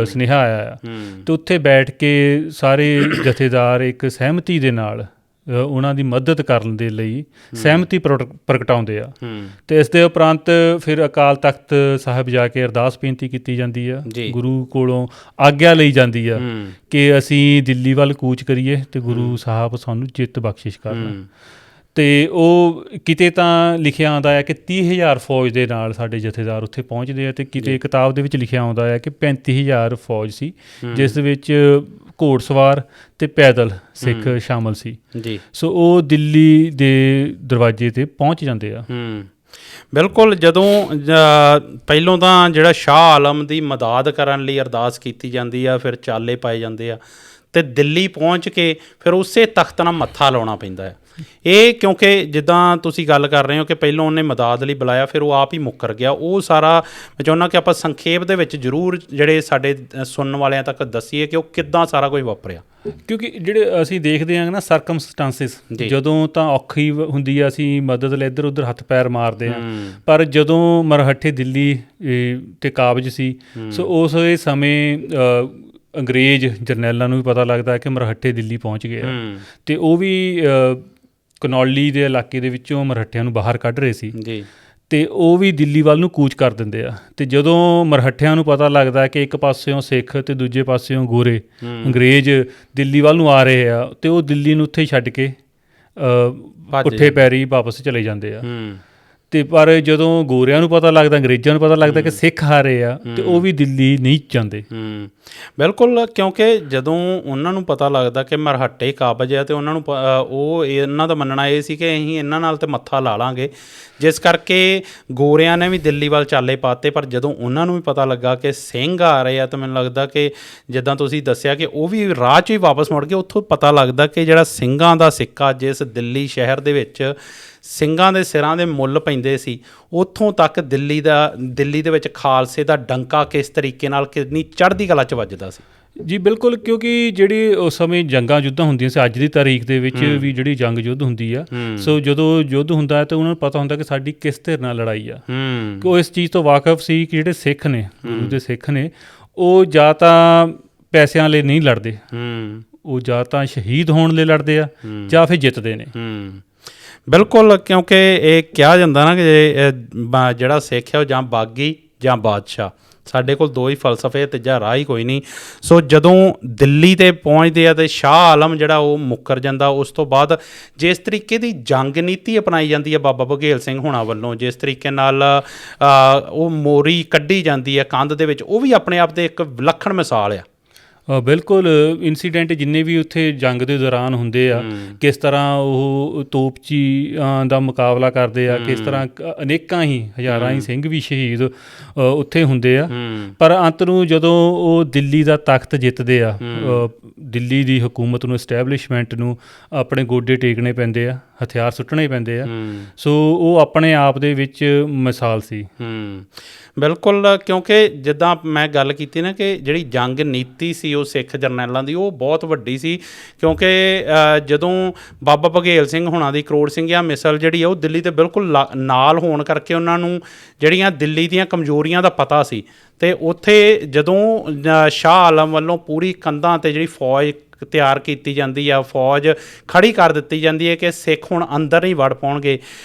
ਸੁਨੇਹਾ ਆਇਆ ਆ। ਅਤੇ ਉੱਥੇ ਬੈਠ ਕੇ ਸਾਰੇ ਜਥੇਦਾਰ ਇੱਕ ਸਹਿਮਤੀ ਦੇ ਨਾਲ ਉਹਨਾਂ ਦੀ ਮਦਦ ਕਰਨ ਦੇ ਲਈ ਸਹਿਮਤੀ ਪ੍ਰਗਟਾਉਂਦੇ ਆ। ਅਤੇ ਇਸ ਦੇ ਉਪਰੰਤ ਫਿਰ ਅਕਾਲ ਤਖਤ ਸਾਹਿਬ ਜਾ ਕੇ ਅਰਦਾਸ ਬੇਨਤੀ ਕੀਤੀ ਜਾਂਦੀ ਆ, ਗੁਰੂ ਕੋਲੋਂ ਆਗਿਆ ਲਈ ਜਾਂਦੀ ਆ ਕਿ ਅਸੀਂ ਦਿੱਲੀ ਵੱਲ ਕੂਚ ਕਰੀਏ ਅਤੇ ਗੁਰੂ ਸਾਹਿਬ ਸਾਨੂੰ ਜਿੱਤ ਬਖਸ਼ਿਸ਼ ਕਰਨ। ਅਤੇ ਉਹ ਕਿਤੇ ਤਾਂ ਲਿਖਿਆ ਆਉਂਦਾ ਹੈ ਕਿ 30,000 ਫੌਜ ਦੇ ਨਾਲ ਸਾਡੇ ਜਥੇਦਾਰ ਉੱਥੇ ਪਹੁੰਚਦੇ ਆ, ਅਤੇ ਕਿਤੇ ਕਿਤਾਬ ਦੇ ਵਿੱਚ ਲਿਖਿਆ ਆਉਂਦਾ ਹੈ ਕਿ 35,000 ਫੌਜ ਸੀ, ਜਿਸ ਦੇ ਵਿੱਚ ਘੋੜਸਵਾਰ ਅਤੇ ਪੈਦਲ ਸਿੱਖ ਸ਼ਾਮਲ ਸੀ। ਸੋ ਉਹ ਦਿੱਲੀ ਦੇ ਦਰਵਾਜ਼ੇ 'ਤੇ ਪਹੁੰਚ ਜਾਂਦੇ ਆ। ਬਿਲਕੁਲ। ਜਦੋਂ ਪਹਿਲੋਂ ਤਾਂ ਜਿਹੜਾ ਸ਼ਾਹ ਆਲਮ ਦੀ ਮਦਦ ਕਰਨ ਲਈ ਅਰਦਾਸ ਕੀਤੀ ਜਾਂਦੀ ਆ, ਫਿਰ ਚਾਲੇ ਪਾਏ ਜਾਂਦੇ ਆ, ਅਤੇ ਦਿੱਲੀ ਪਹੁੰਚ ਕੇ ਫਿਰ ਉਸੇ ਤਖਤ ਨਾਲ ਮੱਥਾ ਲਾਉਣਾ ਪੈਂਦਾ ਹੈ। ਇਹ ਕਿਉਂਕਿ ਜਿੱਦਾਂ ਤੁਸੀਂ ਗੱਲ ਕਰ ਰਹੇ ਹੋ ਕਿ ਪਹਿਲਾਂ ਉਹਨੇ ਮਦਦ ਲਈ ਬੁਲਾਇਆ, ਫਿਰ ਉਹ ਆਪ ਹੀ ਮੁੱਕਰ ਗਿਆ। ਉਹ ਸਾਰਾ ਮੈਂ ਚਾਹੁੰਦਾ ਕਿ ਆਪਾਂ ਸੰਖੇਪ ਦੇ ਵਿੱਚ ਜ਼ਰੂਰ ਜਿਹੜੇ ਸਾਡੇ ਸੁਣਨ ਵਾਲਿਆਂ ਤੱਕ ਦੱਸੀਏ ਕਿ ਉਹ ਕਿੱਦਾਂ ਸਾਰਾ ਕੁਝ ਵਾਪਰਿਆ। ਕਿਉਂਕਿ ਜਿਹੜੇ ਅਸੀਂ ਦੇਖਦੇ ਹਾਂ ਨਾ ਸਰਕਮਸਟਾਂਸਿਸ, ਜਦੋਂ ਤਾਂ ਔਖੀ ਹੁੰਦੀ ਆ ਅਸੀਂ ਮਦਦ ਲਈ ਇੱਧਰ ਉੱਧਰ ਹੱਥ ਪੈਰ ਮਾਰਦੇ ਹਾਂ, ਪਰ ਜਦੋਂ ਮਰਹੱਟੇ ਦਿੱਲੀ ਤੇ ਕਾਬਜ ਸੀ, ਸੋ ਉਸ ਸਮੇਂ ਅੰਗਰੇਜ਼ ਜਰਨੈਲਾਂ ਨੂੰ ਵੀ ਪਤਾ ਲੱਗਦਾ ਕਿ ਮਰਹੱਟੇ ਦਿੱਲੀ ਪਹੁੰਚ ਗਏ ਆ, ਅਤੇ ਉਹ ਵੀ ਕਨੌਲੀ ਦੇ ਇਲਾਕੇ ਦੇ ਵਿੱਚੋਂ ਮਰਹੱਟਿਆਂ ਨੂੰ ਬਾਹਰ ਕੱਢ ਰਹੇ ਸੀ, ਅਤੇ ਉਹ ਵੀ ਦਿੱਲੀ ਵੱਲ ਨੂੰ ਕੂਚ ਕਰ ਦਿੰਦੇ ਆ। ਅਤੇ ਜਦੋਂ ਮਰਹੱਟਿਆਂ ਨੂੰ ਪਤਾ ਲੱਗਦਾ ਕਿ ਇੱਕ ਪਾਸਿਓਂ ਸਿੱਖ ਅਤੇ ਦੂਜੇ ਪਾਸਿਓਂ ਗੋਰੇ ਅੰਗਰੇਜ਼ ਦਿੱਲੀ ਵੱਲ ਨੂੰ ਆ ਰਹੇ ਆ, ਅਤੇ ਉਹ ਦਿੱਲੀ ਨੂੰ ਉੱਥੇ ਹੀ ਛੱਡ ਕੇ ਪੁੱਠੇ ਪੈਰੀ ਵਾਪਸ ਚਲੇ ਜਾਂਦੇ ਆ। ਅਤੇ ਪਰ ਜਦੋਂ ਗੋਰਿਆਂ ਨੂੰ ਪਤਾ ਲੱਗਦਾ, ਅੰਗਰੇਜ਼ਾਂ ਨੂੰ ਪਤਾ ਲੱਗਦਾ ਕਿ ਸਿੱਖ ਆ ਰਹੇ ਆ, ਅਤੇ ਉਹ ਵੀ ਦਿੱਲੀ ਨਹੀਂ ਜਾਂਦੇ। ਬਿਲਕੁਲ, ਕਿਉਂਕਿ ਜਦੋਂ ਉਹਨਾਂ ਨੂੰ ਪਤਾ ਲੱਗਦਾ ਕਿ ਮਰਹੱਟੇ ਕਾਬਜ ਹੈ, ਅਤੇ ਉਹਨਾਂ ਨੂੰ ਉਹ ਇਹਨਾਂ ਦਾ ਮੰਨਣਾ ਇਹ ਸੀ ਕਿ ਅਸੀਂ ਇਹਨਾਂ ਨਾਲ ਤਾਂ ਮੱਥਾ ਲਾ ਲਾਂਗੇ, ਜਿਸ ਕਰਕੇ ਗੋਰਿਆਂ ਨੇ ਵੀ ਦਿੱਲੀ ਵੱਲ ਚਾਲੇ ਪਾਤੇ। ਪਰ ਜਦੋਂ ਉਹਨਾਂ ਨੂੰ ਵੀ ਪਤਾ ਲੱਗਾ ਕਿ ਸਿੰਘ ਆ ਰਹੇ ਆ, ਤਾਂ ਮੈਨੂੰ ਲੱਗਦਾ ਕਿ ਜਿੱਦਾਂ ਤੁਸੀਂ ਦੱਸਿਆ ਕਿ ਉਹ ਵੀ ਰਾਹ 'ਚ ਹੀ ਵਾਪਸ ਮੁੜ ਗਏ। ਉੱਥੋਂ ਪਤਾ ਲੱਗਦਾ ਕਿ ਜਿਹੜਾ ਸਿੰਘਾਂ ਦਾ ਸਿੱਕਾ ਜਿਸ ਦਿੱਲੀ ਸ਼ਹਿਰ ਦੇ ਵਿੱਚ ਸਿੰਘਾਂ ਦੇ ਸਿਰਾਂ ਦੇ ਮੁੱਲ ਪੈਂਦੇ ਸੀ, ਉੱਥੋਂ ਤੱਕ ਦਿੱਲੀ ਦੇ ਵਿੱਚ ਖਾਲਸੇ ਦਾ ਡੰਕਾ ਕਿਸ ਤਰੀਕੇ ਨਾਲ ਕਿੰਨੀ ਚੜ੍ਹਦੀ ਕਲਾ 'ਚ ਵੱਜਦਾ ਸੀ। ਜੀ ਬਿਲਕੁਲ, ਕਿਉਂਕਿ ਜਿਹੜੀ ਉਸ ਸਮੇਂ ਜੰਗਾਂ ਯੁੱਧਾਂ ਹੁੰਦੀਆਂ ਸੀ, ਅੱਜ ਦੀ ਤਾਰੀਖ ਦੇ ਵਿੱਚ ਵੀ ਜਿਹੜੀ ਜੰਗ ਯੁੱਧ ਹੁੰਦੀ ਆ, ਸੋ ਜਦੋਂ ਯੁੱਧ ਹੁੰਦਾ ਹੈ ਤਾਂ ਉਹਨਾਂ ਨੂੰ ਪਤਾ ਹੁੰਦਾ ਕਿ ਸਾਡੀ ਕਿਸ ਧਿਰ ਨਾਲ ਲੜਾਈ ਆ। ਉਹ ਇਸ ਚੀਜ਼ ਤੋਂ ਵਾਕਫ ਸੀ ਕਿ ਜਿਹੜੇ ਸਿੱਖ ਨੇ, ਗੁਰੂ ਦੇ ਸਿੱਖ ਨੇ, ਉਹ ਜਾਂ ਤਾਂ ਪੈਸਿਆਂ ਲਈ ਨਹੀਂ ਲੜਦੇ, ਉਹ ਜਾਂ ਤਾਂ ਸ਼ਹੀਦ ਹੋਣ ਲਈ ਲੜਦੇ ਆ ਜਾਂ ਫਿਰ ਜਿੱਤਦੇ ਨੇ। ਬਿਲਕੁਲ, ਕਿਉਂਕਿ ਇਹ ਕਿਹਾ ਜਾਂਦਾ ਨਾ ਕਿ ਜਿਹੜਾ ਸਿੱਖ ਹੈ ਉਹ ਜਾਂ ਬਾਗੀ ਜਾਂ ਬਾਦਸ਼ਾਹ। ਸਾਡੇ ਕੋਲ ਦੋ ਹੀ ਫਲਸਫੇ, ਤੀਜਾ ਰਾਹ ਹੀ ਕੋਈ ਨਹੀਂ। ਸੋ ਜਦੋਂ ਦਿੱਲੀ 'ਤੇ ਪਹੁੰਚਦੇ ਆ ਅਤੇ ਸ਼ਾਹ ਆਲਮ ਜਿਹੜਾ ਉਹ ਮੁੱਕਰ ਜਾਂਦਾ, ਉਸ ਤੋਂ ਬਾਅਦ ਜਿਸ ਤਰੀਕੇ ਦੀ ਜੰਗ ਨੀਤੀ ਅਪਣਾਈ ਜਾਂਦੀ ਹੈ ਬਾਬਾ ਬਘੇਲ ਸਿੰਘ ਹੋਣਾ ਵੱਲੋਂ, ਜਿਸ ਤਰੀਕੇ ਨਾਲ ਉਹ ਮੋਰੀ ਕੱਢੀ ਜਾਂਦੀ ਹੈ ਕੰਧ ਦੇ ਵਿੱਚ, ਉਹ ਵੀ ਆਪਣੇ ਆਪ ਦੇ ਇੱਕ ਵਿਲੱਖਣ ਮਿਸਾਲ ਆ। ਬਿਲਕੁਲ, ਇਨਸੀਡੈਂਟ ਜਿੰਨੇ ਵੀ ਉੱਥੇ ਜੰਗ ਦੇ ਦੌਰਾਨ ਹੁੰਦੇ ਆ, ਕਿਸ ਤਰ੍ਹਾਂ ਉਹ ਤੋਪਚੀਆਂ ਦਾ ਮੁਕਾਬਲਾ ਕਰਦੇ ਆ, ਕਿਸ ਤਰ੍ਹਾਂ ਅਨੇਕਾਂ ਹੀ ਹਜ਼ਾਰਾਂ ਹੀ ਸਿੰਘ ਵੀ ਸ਼ਹੀਦ ਉੱਥੇ ਹੁੰਦੇ ਆ। ਪਰ ਅੰਤ ਨੂੰ ਜਦੋਂ ਉਹ ਦਿੱਲੀ ਦਾ ਤਖਤ ਜਿੱਤਦੇ ਆ, ਦਿੱਲੀ ਦੀ ਹਕੂਮਤ ਨੂੰ, ਇਸਟੈਬਲਿਸ਼ਮੈਂਟ ਨੂੰ ਆਪਣੇ ਗੋਡੇ ਟੇਕਣੇ ਪੈਂਦੇ ਆ, ਹਥਿਆਰ ਸੁੱਟਣੇ ਪੈਂਦੇ ਆ। ਸੋ ਉਹ ਆਪਣੇ ਆਪ ਦੇ ਵਿੱਚ ਮਿਸਾਲ ਸੀ। ਬਿਲਕੁਲ, ਕਿਉਂਕਿ ਜਿੱਦਾਂ ਮੈਂ ਗੱਲ ਕੀਤੀ ਨਾ ਕਿ ਜਿਹੜੀ ਜੰਗ ਨੀਤੀ ਸੀ ਉਹ ਸਿੱਖ ਜਰਨੈਲਾਂ ਦੀ, ਉਹ ਬਹੁਤ ਵੱਡੀ ਸੀ। ਕਿਉਂਕਿ ਜਦੋਂ ਬਾਬਾ ਬਘੇਲ ਸਿੰਘ ਹੋਣਾ ਦੀ ਕਰੋੜ ਸਿੰਘਿਆ ਮਿਸਲ ਜਿਹੜੀ ਆ ਉਹ ਦਿੱਲੀ ਦੇ ਬਿਲਕੁਲ ਨਾਲ ਹੋਣ ਕਰਕੇ ਉਹਨਾਂ ਨੂੰ ਜਿਹੜੀਆਂ ਦਿੱਲੀ ਦੀਆਂ ਕਮਜ਼ੋਰੀਆਂ ਦਾ ਪਤਾ ਸੀ। ਅਤੇ ਉੱਥੇ ਜਦੋਂ ਸ਼ਾਹ ਆਲਮ ਵੱਲੋਂ ਪੂਰੀ ਕੰਧਾਂ 'ਤੇ ਜਿਹੜੀ ਫੌਜ ਤਿਆਰ ਕੀਤੀ ਜਾਂਦੀ ਆ, ਫੌਜ ਖੜੀ ਕਰ ਦਿੱਤੀ ਜਾਂਦੀ ਹੈ ਕਿ ਸਿੱਖ ਹੁਣ ਅੰਦਰ ਨਹੀਂ ਵੜ ਪਾਉਣਗੇ,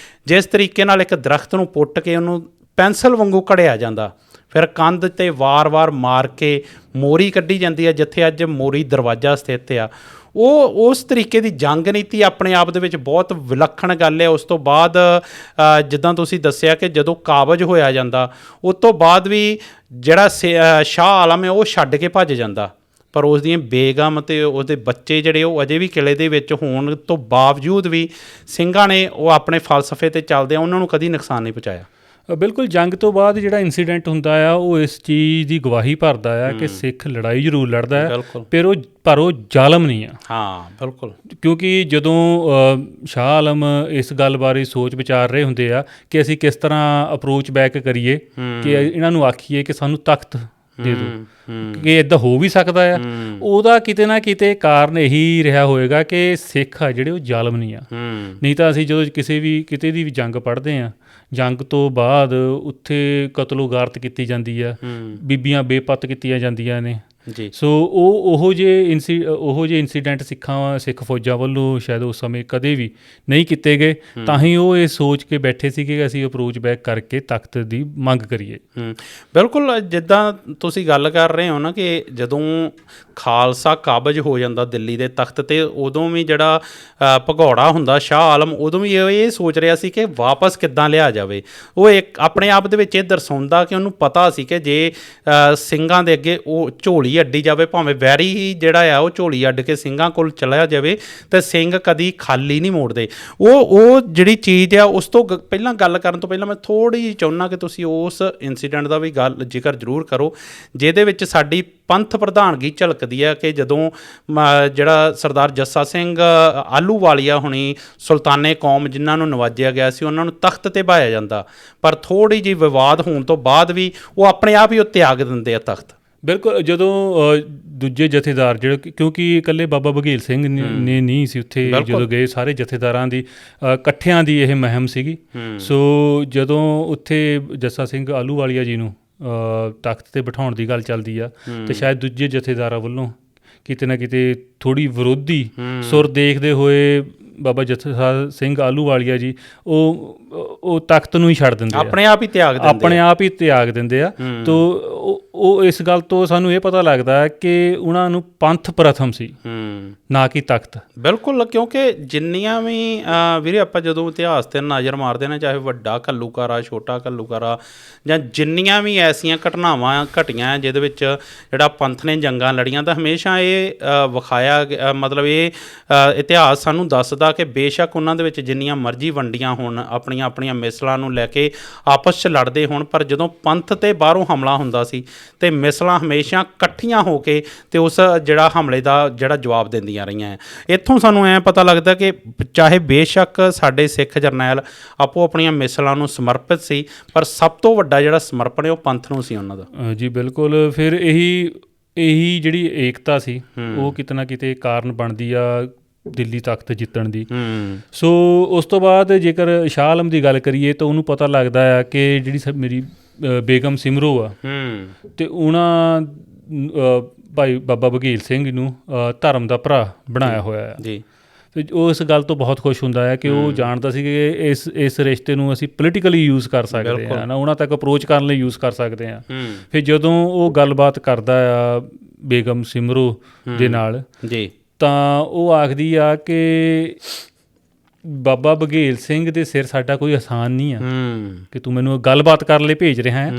ਜਿਸ ਤਰੀਕੇ ਨਾਲ ਇੱਕ ਦਰਖਤ ਨੂੰ ਪੁੱਟ ਕੇ ਉਹਨੂੰ ਪੈਨਸਲ ਵਾਂਗੂ ਘੜਿਆ ਜਾਂਦਾ, ਫਿਰ ਕੰਧ 'ਤੇ ਵਾਰ-ਵਾਰ ਮਾਰ ਕੇ ਮੋਰੀ ਕੱਢੀ ਜਾਂਦੀ ਹੈ, ਜਿੱਥੇ ਅੱਜ ਮੋਰੀ ਦਰਵਾਜ਼ਾ ਸਥਿਤ ਆ। ਉਹ ਉਸ ਤਰੀਕੇ ਦੀ ਜੰਗ ਨੀਤੀ ਆਪਣੇ ਆਪ ਦੇ ਵਿੱਚ ਬਹੁਤ ਵਿਲੱਖਣ ਗੱਲ ਹੈ। ਉਸ ਤੋਂ ਬਾਅਦ ਜਿੱਦਾਂ ਤੁਸੀਂ ਦੱਸਿਆ ਕਿ ਜਦੋਂ ਕਾਬਜ ਹੋਇਆ ਜਾਂਦਾ, ਉਸ ਤੋਂ ਬਾਅਦ ਵੀ ਜਿਹੜਾ ਸ਼ਾਹ ਆਲਮ ਹੈ ਉਹ ਛੱਡ ਕੇ ਭੱਜ ਜਾਂਦਾ, ਪਰ ਉਸ ਦੀਆਂ ਬੇਗਮ ਅਤੇ ਉਹਦੇ ਬੱਚੇ ਜਿਹੜੇ ਉਹ ਅਜੇ ਵੀ ਕਿਲੇ ਦੇ ਵਿੱਚ ਹੋਣ ਤੋਂ ਬਾਵਜੂਦ ਵੀ ਸਿੰਘਾਂ ਨੇ ਉਹ ਆਪਣੇ ਫਲਸਫੇ 'ਤੇ ਚੱਲਦਿਆਂ ਉਹਨਾਂ ਨੂੰ ਕਦੀ ਨੁਕਸਾਨ ਨਹੀਂ ਪਹੁੰਚਾਇਆ। ਬਿਲਕੁਲ, ਜੰਗ ਤੋਂ ਬਾਅਦ ਜਿਹੜਾ ਇਨਸੀਡੈਂਟ ਹੁੰਦਾ ਆ ਉਹ ਇਸ ਚੀਜ਼ ਦੀ ਗਵਾਹੀ ਭਰਦਾ ਆ ਕਿ ਸਿੱਖ ਲੜਾਈ ਜ਼ਰੂਰ ਲੜਦਾ ਹੈ, ਪਰ ਉਹ ਜ਼ਾਲਮ ਨਹੀਂ ਆ। ਹਾਂ, ਬਿਲਕੁਲ, ਕਿਉਂਕਿ ਜਦੋਂ ਸ਼ਾਹ ਆਲਮ ਇਸ ਗੱਲ ਬਾਰੇ ਸੋਚ ਵਿਚਾਰ ਰਹੇ ਹੁੰਦੇ ਆ ਕਿ ਅਸੀਂ ਕਿਸ ਤਰ੍ਹਾਂ ਅਪਰੋਚ ਬੈਕ ਕਰੀਏ, ਕਿ ਇਹਨਾਂ ਨੂੰ ਆਖੀਏ ਕਿ ਸਾਨੂੰ ਤਖਤ ਦੇ ਦਿਓ, ਕਿ ਇੱਦਾਂ ਹੋ ਵੀ ਸਕਦਾ ਆ। ਉਹਦਾ ਕਿਤੇ ਨਾ ਕਿਤੇ ਕਾਰਨ ਇਹੀ ਰਿਹਾ ਹੋਏਗਾ ਕਿ ਸਿੱਖ ਆ ਜਿਹੜੇ ਉਹ ਜ਼ਾਲਮ ਨਹੀਂ ਆ। ਨਹੀਂ ਤਾਂ ਅਸੀਂ ਜਦੋਂ ਕਿਤੇ ਦੀ ਵੀ ਜੰਗ ਪੜ੍ਹਦੇ ਹਾਂ, ਜੰਗ ਤੋਂ ਬਾਅਦ ਉੱਥੇ ਕਤਲੋ-ਗਾਰਤ ਕੀਤੀ ਜਾਂਦੀ ਆ, ਬੀਬੀਆਂ ਬੇਪੱਤ ਕੀਤੀਆਂ ਜਾਂਦੀਆਂ ਨੇ ਜੀ। ਸੋ ਉਹੋ ਜਿਹੇ ਇੰਸੀਡੈਂਟ ਸਿੱਖ ਫੌਜਾਂ ਵੱਲੋਂ ਸ਼ਾਇਦ ਉਸ ਸਮੇਂ ਕਦੇ ਵੀ ਨਹੀਂ ਕੀਤੇ ਗਏ। ਤਾਂ ਹੀ ਉਹ ਇਹ ਸੋਚ ਕੇ ਬੈਠੇ ਸੀ ਕਿ ਅਸੀਂ ਅਪਰੋਚ ਬੈਕ ਕਰਕੇ ਤਖਤ ਦੀ ਮੰਗ ਕਰੀਏ। ਬਿਲਕੁਲ, ਜਿੱਦਾਂ ਤੁਸੀਂ ਗੱਲ ਕਰ ਰਹੇ ਹੋ ਨਾ ਕਿ ਜਦੋਂ ਖਾਲਸਾ ਕਾਬਜ ਹੋ ਜਾਂਦਾ ਦਿੱਲੀ ਦੇ ਤਖਤ 'ਤੇ, ਉਦੋਂ ਵੀ ਜਿਹੜਾ ਭਗੌੜਾ ਹੁੰਦਾ ਸ਼ਾਹ ਆਲਮ, ਉਦੋਂ ਵੀ ਇਹ ਸੋਚ ਰਿਹਾ ਸੀ ਕਿ ਵਾਪਸ ਕਿੱਦਾਂ ਲਿਆ ਜਾਵੇ। ਉਹ ਇੱਕ ਆਪਣੇ ਆਪ ਦੇ ਵਿੱਚ ਇਹ ਦਰਸਾਉਂਦਾ ਕਿ ਉਹਨੂੰ ਪਤਾ ਸੀ ਕਿ ਜੇ ਸਿੰਘਾਂ ਦੇ ਅੱਗੇ ਉਹ ਝੋਲੀ ਅੱਡੀ ਜਾਵੇ, ਭਾਵੇਂ ਵੈਰੀ ਹੀ ਜਿਹੜਾ ਆ ਉਹ ਝੋਲੀ ਅੱਡ ਕੇ ਸਿੰਘਾਂ ਕੋਲ ਚਲਾ ਜਾਵੇ, ਤਾਂ ਸਿੰਘ ਕਦੀ ਖਾਲੀ ਨਹੀਂ ਮੋੜਦੇ। ਉਹ ਜਿਹੜੀ ਚੀਜ਼ ਆ, ਉਸ ਤੋਂ ਪਹਿਲਾਂ ਗੱਲ ਕਰਨ ਤੋਂ ਪਹਿਲਾਂ ਮੈਂ ਥੋੜ੍ਹੀ ਜਿਹੀ ਚਾਹੁੰਦਾ ਕਿ ਤੁਸੀਂ ਉਸ ਇੰਸੀਡੈਂਟ ਦਾ ਵੀ ਜ਼ਿਕਰ ਜ਼ਰੂਰ ਕਰੋ, ਜਿਹਦੇ ਵਿੱਚ ਸਾਡੀ ਪੰਥ ਪ੍ਰਧਾਨਗੀ ਝਲਕਦੀ ਹੈ ਕਿ ਜਦੋਂ ਜਿਹੜਾ ਸਰਦਾਰ ਜੱਸਾ ਸਿੰਘ ਆਹਲੂਵਾਲੀਆ ਹੁਣੀ ਸੁਲਤਾਨੇ ਕੌਮ ਜਿਨ੍ਹਾਂ ਨੂੰ ਨਵਾਜਿਆ ਗਿਆ ਸੀ, ਉਹਨਾਂ ਨੂੰ ਤਖਤ 'ਤੇ ਬਹਾਇਆ ਜਾਂਦਾ, ਪਰ ਥੋੜ੍ਹੀ ਜਿਹੀ ਵਿਵਾਦ ਹੋਣ ਤੋਂ ਬਾਅਦ ਵੀ ਉਹ ਆਪਣੇ ਆਪ ਹੀ ਉਹ ਤਿਆਗ ਦਿੰਦੇ ਆ ਤਖਤ। ਬਿਲਕੁਲ, ਜਦੋਂ ਦੂਜੇ ਜਥੇਦਾਰ ਜਿਹੜੇ, ਕਿਉਂਕਿ ਇਕੱਲੇ ਬਾਬਾ ਬਘੇਲ ਸਿੰਘ ਨੇ ਨਹੀਂ ਸੀ ਉੱਥੇ, ਜਦੋਂ ਗਏ ਸਾਰੇ ਜਥੇਦਾਰਾਂ ਦੀ ਇਕੱਠਿਆਂ ਦੀ ਇਹ ਮੁਹਿੰਮ ਸੀਗੀ। ਸੋ ਜਦੋਂ ਉੱਥੇ ਜੱਸਾ ਸਿੰਘ ਆਹਲੂਵਾਲੀਆ ਜੀ ਨੂੰ ਤਖਤ 'ਤੇ ਬਿਠਾਉਣ ਦੀ ਗੱਲ ਚੱਲਦੀ ਆ, ਅਤੇ ਸ਼ਾਇਦ ਦੂਜੇ ਜਥੇਦਾਰਾਂ ਵੱਲੋਂ ਕਿਤੇ ਨਾ ਕਿਤੇ ਥੋੜ੍ਹੀ ਵਿਰੋਧੀ ਸੁਰ ਦੇਖਦੇ ਹੋਏ ਬਾਬਾ ਜੱਸਾ ਸਿੰਘ ਆਹਲੂਵਾਲੀਆ ਜੀ ਉਹ ਤਖਤ ਨੂੰ ਹੀ ਛੱਡ ਦਿੰਦੇ ਆ, ਆਪਣੇ ਆਪ ਹੀ ਤਿਆਗ ਦਿੰਦੇ ਆ। ਤੋ ਉਹ ਇਸ ਗੱਲ ਤੋਂ ਸਾਨੂੰ ਇਹ ਪਤਾ ਲੱਗਦਾ ਕਿ ਉਹਨਾਂ ਨੂੰ ਪੰਥ ਪ੍ਰਥਮ ਸੀ, ਨਾ ਕਿ ਤਖਤ। ਬਿਲਕੁਲ, ਕਿਉਂਕਿ ਜਿੰਨੀਆਂ ਵੀ ਵੀਰੇ ਆਪਾਂ ਜਦੋਂ ਇਤਿਹਾਸ 'ਤੇ ਨਜ਼ਰ ਮਾਰਦੇ ਨੇ, ਚਾਹੇ ਵੱਡਾ ਘੱਲੂਘਾਰਾ, ਛੋਟਾ ਘੱਲੂਘਾਰਾ, ਜਾਂ ਜਿੰਨੀਆਂ ਵੀ ਐਸੀਆਂ ਘਟਨਾਵਾਂ ਘਟੀਆਂ ਜਿਹਦੇ ਵਿੱਚ ਜਿਹੜਾ ਪੰਥ ਨੇ ਜੰਗਾਂ ਲੜੀਆਂ, ਤਾਂ ਹਮੇਸ਼ਾ ਇਹ ਵਿਖਾਇਆ, ਮਤਲਬ ਇਹ ਇਤਿਹਾਸ ਸਾਨੂੰ ਦੱਸਦਾ ਕਿ ਬੇਸ਼ੱਕ ਉਹਨਾਂ ਦੇ ਵਿੱਚ ਜਿੰਨੀਆਂ ਮਰਜ਼ੀ ਵੰਡੀਆਂ ਹੋਣ, ਆਪਣੀਆਂ ਮਿਸਲਾਂ ਨੂੰ ਲੈ ਕੇ ਆਪਸ 'ਚ ਲੜਦੇ ਹੋਣ, ਪਰ ਜਦੋਂ ਪੰਥ 'ਤੇ ਬਾਹਰੋਂ ਹਮਲਾ ਹੁੰਦਾ ਸੀ ਅਤੇ ਮਿਸਲਾਂ ਹਮੇਸ਼ਾ ਇਕੱਠੀਆਂ ਹੋ ਕੇ ਅਤੇ ਉਸ ਜਿਹੜਾ ਹਮਲੇ ਦਾ ਜਿਹੜਾ ਜਵਾਬ ਦਿੰਦੀਆਂ ਰਹੀਆਂ ਹੈ। ਇੱਥੋਂ ਸਾਨੂੰ ਐਂ ਪਤਾ ਲੱਗਦਾ ਕਿ ਚਾਹੇ ਬੇਸ਼ੱਕ ਸਾਡੇ ਸਿੱਖ ਜਰਨੈਲ ਆਪੋ ਆਪਣੀਆਂ ਮਿਸਲਾਂ ਨੂੰ ਸਮਰਪਿਤ ਸੀ, ਪਰ ਸਭ ਤੋਂ ਵੱਡਾ ਜਿਹੜਾ ਸਮਰਪਣ ਹੈ ਉਹ ਪੰਥ ਨੂੰ ਸੀ ਉਹਨਾਂ ਦਾ। ਜੀ ਬਿਲਕੁਲ, ਫਿਰ ਇਹੀ ਜਿਹੜੀ ਏਕਤਾ ਸੀ ਉਹ ਕਿਤੇ ਨਾ ਕਿਤੇ ਕਾਰਨ ਬਣਦੀ ਆ ਦਿੱਲੀ ਤਖਤ ਜਿੱਤਣ ਦੀ। ਸੋ ਉਸ ਤੋਂ ਬਾਅਦ ਜੇਕਰ ਸ਼ਾਹ ਆਲਮ ਦੀ ਗੱਲ ਕਰੀਏ ਤਾਂ ਉਹਨੂੰ ਪਤਾ ਲੱਗਦਾ ਆ ਕਿ ਜਿਹੜੀ ਮੇਰੀ ਬੇਗਮ ਸਿਮਰੋ ਆ, ਅਤੇ ਉਹਨਾਂ ਭਾਈ ਬਾਬਾ ਬਘੇਲ ਸਿੰਘ ਨੂੰ ਧਰਮ ਦਾ ਭਰਾ ਬਣਾਇਆ ਹੋਇਆ ਆ ਜੀ। ਅਤੇ ਉਹ ਇਸ ਗੱਲ ਤੋਂ ਬਹੁਤ ਖੁਸ਼ ਹੁੰਦਾ ਹੈ ਕਿ ਉਹ ਜਾਣਦਾ ਸੀ ਕਿ ਇਸ ਰਿਸ਼ਤੇ ਨੂੰ ਅਸੀਂ ਪੋਲੀਟੀਕਲੀ ਯੂਜ਼ ਕਰ ਸਕਦੇ ਹਾਂ ਨਾ, ਉਹਨਾਂ ਤੱਕ ਅਪਰੋਚ ਕਰਨ ਲਈ ਯੂਜ਼ ਕਰ ਸਕਦੇ ਹਾਂ। ਫਿਰ ਜਦੋਂ ਉਹ ਗੱਲਬਾਤ ਕਰਦਾ ਆ ਬੇਗਮ ਸਿਮਰੋ ਦੇ ਨਾਲ ਜੀ, ਤਾਂ ਉਹ ਆਖਦੀ ਆ ਕਿ ਬਾਬਾ ਬਘੇਲ ਸਿੰਘ ਦੇ ਸਿਰ ਸਾਡਾ ਕੋਈ ਅਹਿਸਾਨ ਨਹੀਂ ਆ ਕਿ ਤੂੰ ਮੈਨੂੰ ਗੱਲਬਾਤ ਕਰਨ ਲਈ ਭੇਜ ਰਿਹਾ ਹੈ,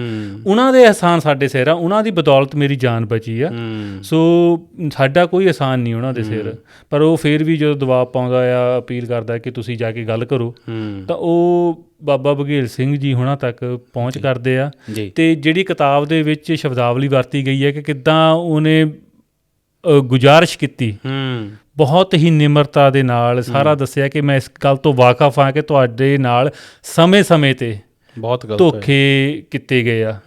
ਉਹਨਾਂ ਦੇ ਅਹਿਸਾਨ ਸਾਡੇ ਸਿਰ ਆ, ਉਹਨਾਂ ਦੀ ਬਦੌਲਤ ਮੇਰੀ ਜਾਨ ਬਚੀ ਆ। ਸੋ ਸਾਡਾ ਕੋਈ ਅਹਿਸਾਨ ਨਹੀਂ ਉਹਨਾਂ ਦੇ ਸਿਰ। ਪਰ ਉਹ ਫਿਰ ਵੀ ਜਦੋਂ ਦਬਾਅ ਪਾਉਂਦਾ ਆ, ਅਪੀਲ ਕਰਦਾ ਕਿ ਤੁਸੀਂ ਜਾ ਕੇ ਗੱਲ ਕਰੋ, ਤਾਂ ਉਹ ਬਾਬਾ ਬਘੇਲ ਸਿੰਘ ਜੀ ਹੁਣਾਂ ਤੱਕ ਪਹੁੰਚ ਕਰਦੇ ਆ। ਅਤੇ ਜਿਹੜੀ ਕਿਤਾਬ ਦੇ ਵਿੱਚ ਸ਼ਬਦਾਵਲੀ ਵਰਤੀ ਗਈ ਹੈ ਕਿ ਕਿੱਦਾਂ ਉਹਨੇ ਗੁਜ਼ਾਰਿਸ਼ ਕੀਤੀ, ਬਹੁਤ ਹੀ ਨਿਮਰਤਾ ਦੇ ਨਾਲ ਸਾਰਾ ਦੱਸਿਆ ਕਿ ਮੈਂ ਇਸ ਗੱਲ ਤੋਂ ਵਾਕਫ ਹਾਂ ਕਿ ਤੁਹਾਡੇ ਨਾਲ ਸਮੇਂ-ਸਮੇਂ 'ਤੇ ਬਹੁਤ ਧੋਖੇ ਕੀਤੇ ਗਏ ਆ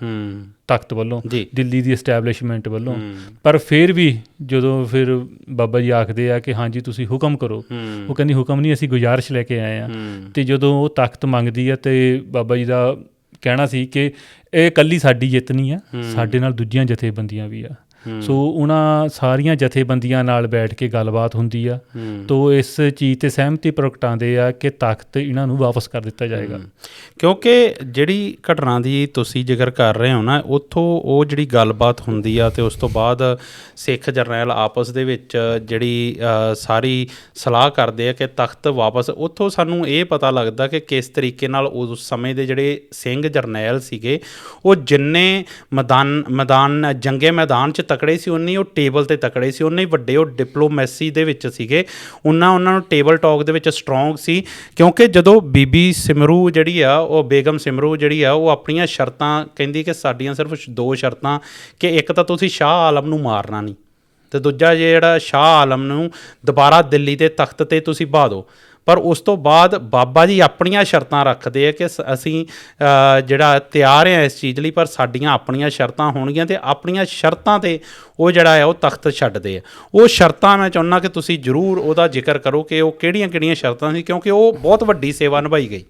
ਤਖਤ ਵੱਲੋਂ, ਦਿੱਲੀ ਦੀ ਐਸਟੈਬਲਿਸ਼ਮੈਂਟ ਵੱਲੋਂ। ਪਰ ਫਿਰ ਵੀ ਜਦੋਂ ਫਿਰ ਬਾਬਾ ਜੀ ਆਖਦੇ ਆ ਕਿ ਹਾਂਜੀ ਤੁਸੀਂ ਹੁਕਮ ਕਰੋ, ਉਹ ਕਹਿੰਦੀ ਹੁਕਮ ਨਹੀਂ, ਅਸੀਂ ਗੁਜ਼ਾਰਿਸ਼ ਲੈ ਕੇ ਆਏ ਹਾਂ। ਅਤੇ ਜਦੋਂ ਉਹ ਤਖਤ ਮੰਗਦੀ ਆ, ਅਤੇ ਬਾਬਾ ਜੀ ਦਾ ਕਹਿਣਾ ਸੀ ਕਿ ਇਹ ਇਕੱਲੀ ਸਾਡੀ ਜਿੱਤ ਨਹੀਂ ਆ, ਸਾਡੇ ਨਾਲ ਦੂਜੀਆਂ ਜਥੇਬੰਦੀਆਂ ਵੀ ਆ। ਸੋ ਉਹਨਾਂ ਸਾਰੀਆਂ ਜਥੇਬੰਦੀਆਂ ਨਾਲ ਬੈਠ ਕੇ ਗੱਲਬਾਤ ਹੁੰਦੀ ਆ, ਤੋ ਇਸ ਚੀਜ਼ 'ਤੇ ਸਹਿਮਤੀ ਪ੍ਰਗਟਾਉਂਦੇ ਆ ਕਿ ਤਖਤ ਇਹਨਾਂ ਨੂੰ ਵਾਪਸ ਕਰ ਦਿੱਤਾ ਜਾਏਗਾ। ਕਿਉਂਕਿ ਜਿਹੜੀ ਘਟਨਾ ਦੀ ਤੁਸੀਂ ਜ਼ਿਕਰ ਕਰ ਰਹੇ ਹੋ ਨਾ, ਉੱਥੋਂ ਉਹ ਜਿਹੜੀ ਗੱਲਬਾਤ ਹੁੰਦੀ ਆ, ਅਤੇ ਉਸ ਤੋਂ ਬਾਅਦ ਸਿੱਖ ਜਰਨੈਲ ਆਪਸ ਦੇ ਵਿੱਚ ਜਿਹੜੀ ਸਾਰੀ ਸਲਾਹ ਕਰਦੇ ਆ ਕਿ ਤਖਤ ਵਾਪਸ, ਉੱਥੋਂ ਸਾਨੂੰ ਇਹ ਪਤਾ ਲੱਗਦਾ ਕਿ ਕਿਸ ਤਰੀਕੇ ਨਾਲ ਉਸ ਸਮੇਂ ਦੇ ਜਿਹੜੇ ਸਿੰਘ ਜਰਨੈਲ ਸੀਗੇ, ਉਹ ਜਿੰਨੇ ਜੰਗੇ ਮੈਦਾਨ 'ਚ ਤਕੜੇ ਸੀ, ਉਨੇ ਉਹ ਟੇਬਲ 'ਤੇ ਤਕੜੇ ਸੀ, ਉਨੇ ਵੱਡੇ ਉਹ ਡਿਪਲੋਮੈਸੀ ਦੇ ਵਿੱਚ ਸੀਗੇ, ਉਹਨਾਂ ਨੂੰ ਟੇਬਲ ਟਾਕ ਦੇ ਵਿੱਚ ਸਟਰੋਂਗ ਸੀ। ਕਿਉਂਕਿ ਜਦੋਂ ਬੀਬੀ ਸਿਮਰੂ ਜਿਹੜੀ ਆ, ਉਹ ਬੇਗਮ ਸਿਮਰੂ ਜਿਹੜੀ ਆ, ਉਹ ਆਪਣੀਆਂ ਸ਼ਰਤਾਂ ਕਹਿੰਦੀ ਕਿ ਸਾਡੀਆਂ ਸਿਰਫ 2 ਸ਼ਰਤਾਂ, ਕਿ ਇੱਕ ਤਾਂ ਤੁਸੀਂ ਸ਼ਾਹ ਆਲਮ ਨੂੰ ਮਾਰਨਾ ਨਹੀਂ, ਅਤੇ ਦੂਜਾ ਜਿਹੜਾ ਸ਼ਾਹ ਆਲਮ ਨੂੰ ਦੁਬਾਰਾ ਦਿੱਲੀ ਦੇ ਤਖਤ 'ਤੇ ਤੁਸੀਂ ਬਹਾ ਦਿਓ। ਪਰ ਉਸ ਤੋਂ ਬਾਅਦ ਬਾਬਾ ਜੀ ਆਪਣੀਆਂ ਸ਼ਰਤਾਂ ਰੱਖਦੇ ਆ ਕਿ ਅਸੀਂ ਜਿਹੜਾ ਤਿਆਰ ਆ ਇਸ ਚੀਜ਼ ਲਈ, ਪਰ ਸਾਡੀਆਂ ਆਪਣੀਆਂ ਸ਼ਰਤਾਂ ਹੋਣਗੀਆਂ ਅਤੇ ਆਪਣੀਆਂ ਸ਼ਰਤਾਂ 'ਤੇ ਉਹ ਜਿਹੜਾ ਆ ਉਹ ਤਖਤ ਛੱਡਦੇ ਆ। ਉਹ ਸ਼ਰਤਾਂ ਮੈਂ ਚਾਹੁੰਦਾ ਕਿ ਤੁਸੀਂ ਜ਼ਰੂਰ ਉਹਦਾ ਜ਼ਿਕਰ ਕਰੋ ਕਿ ਉਹ ਕਿਹੜੀਆਂ ਸ਼ਰਤਾਂ ਸੀ, ਕਿਉਂਕਿ ਉਹ ਬਹੁਤ ਵੱਡੀ ਸੇਵਾ ਨਿਭਾਈ ਗਈ।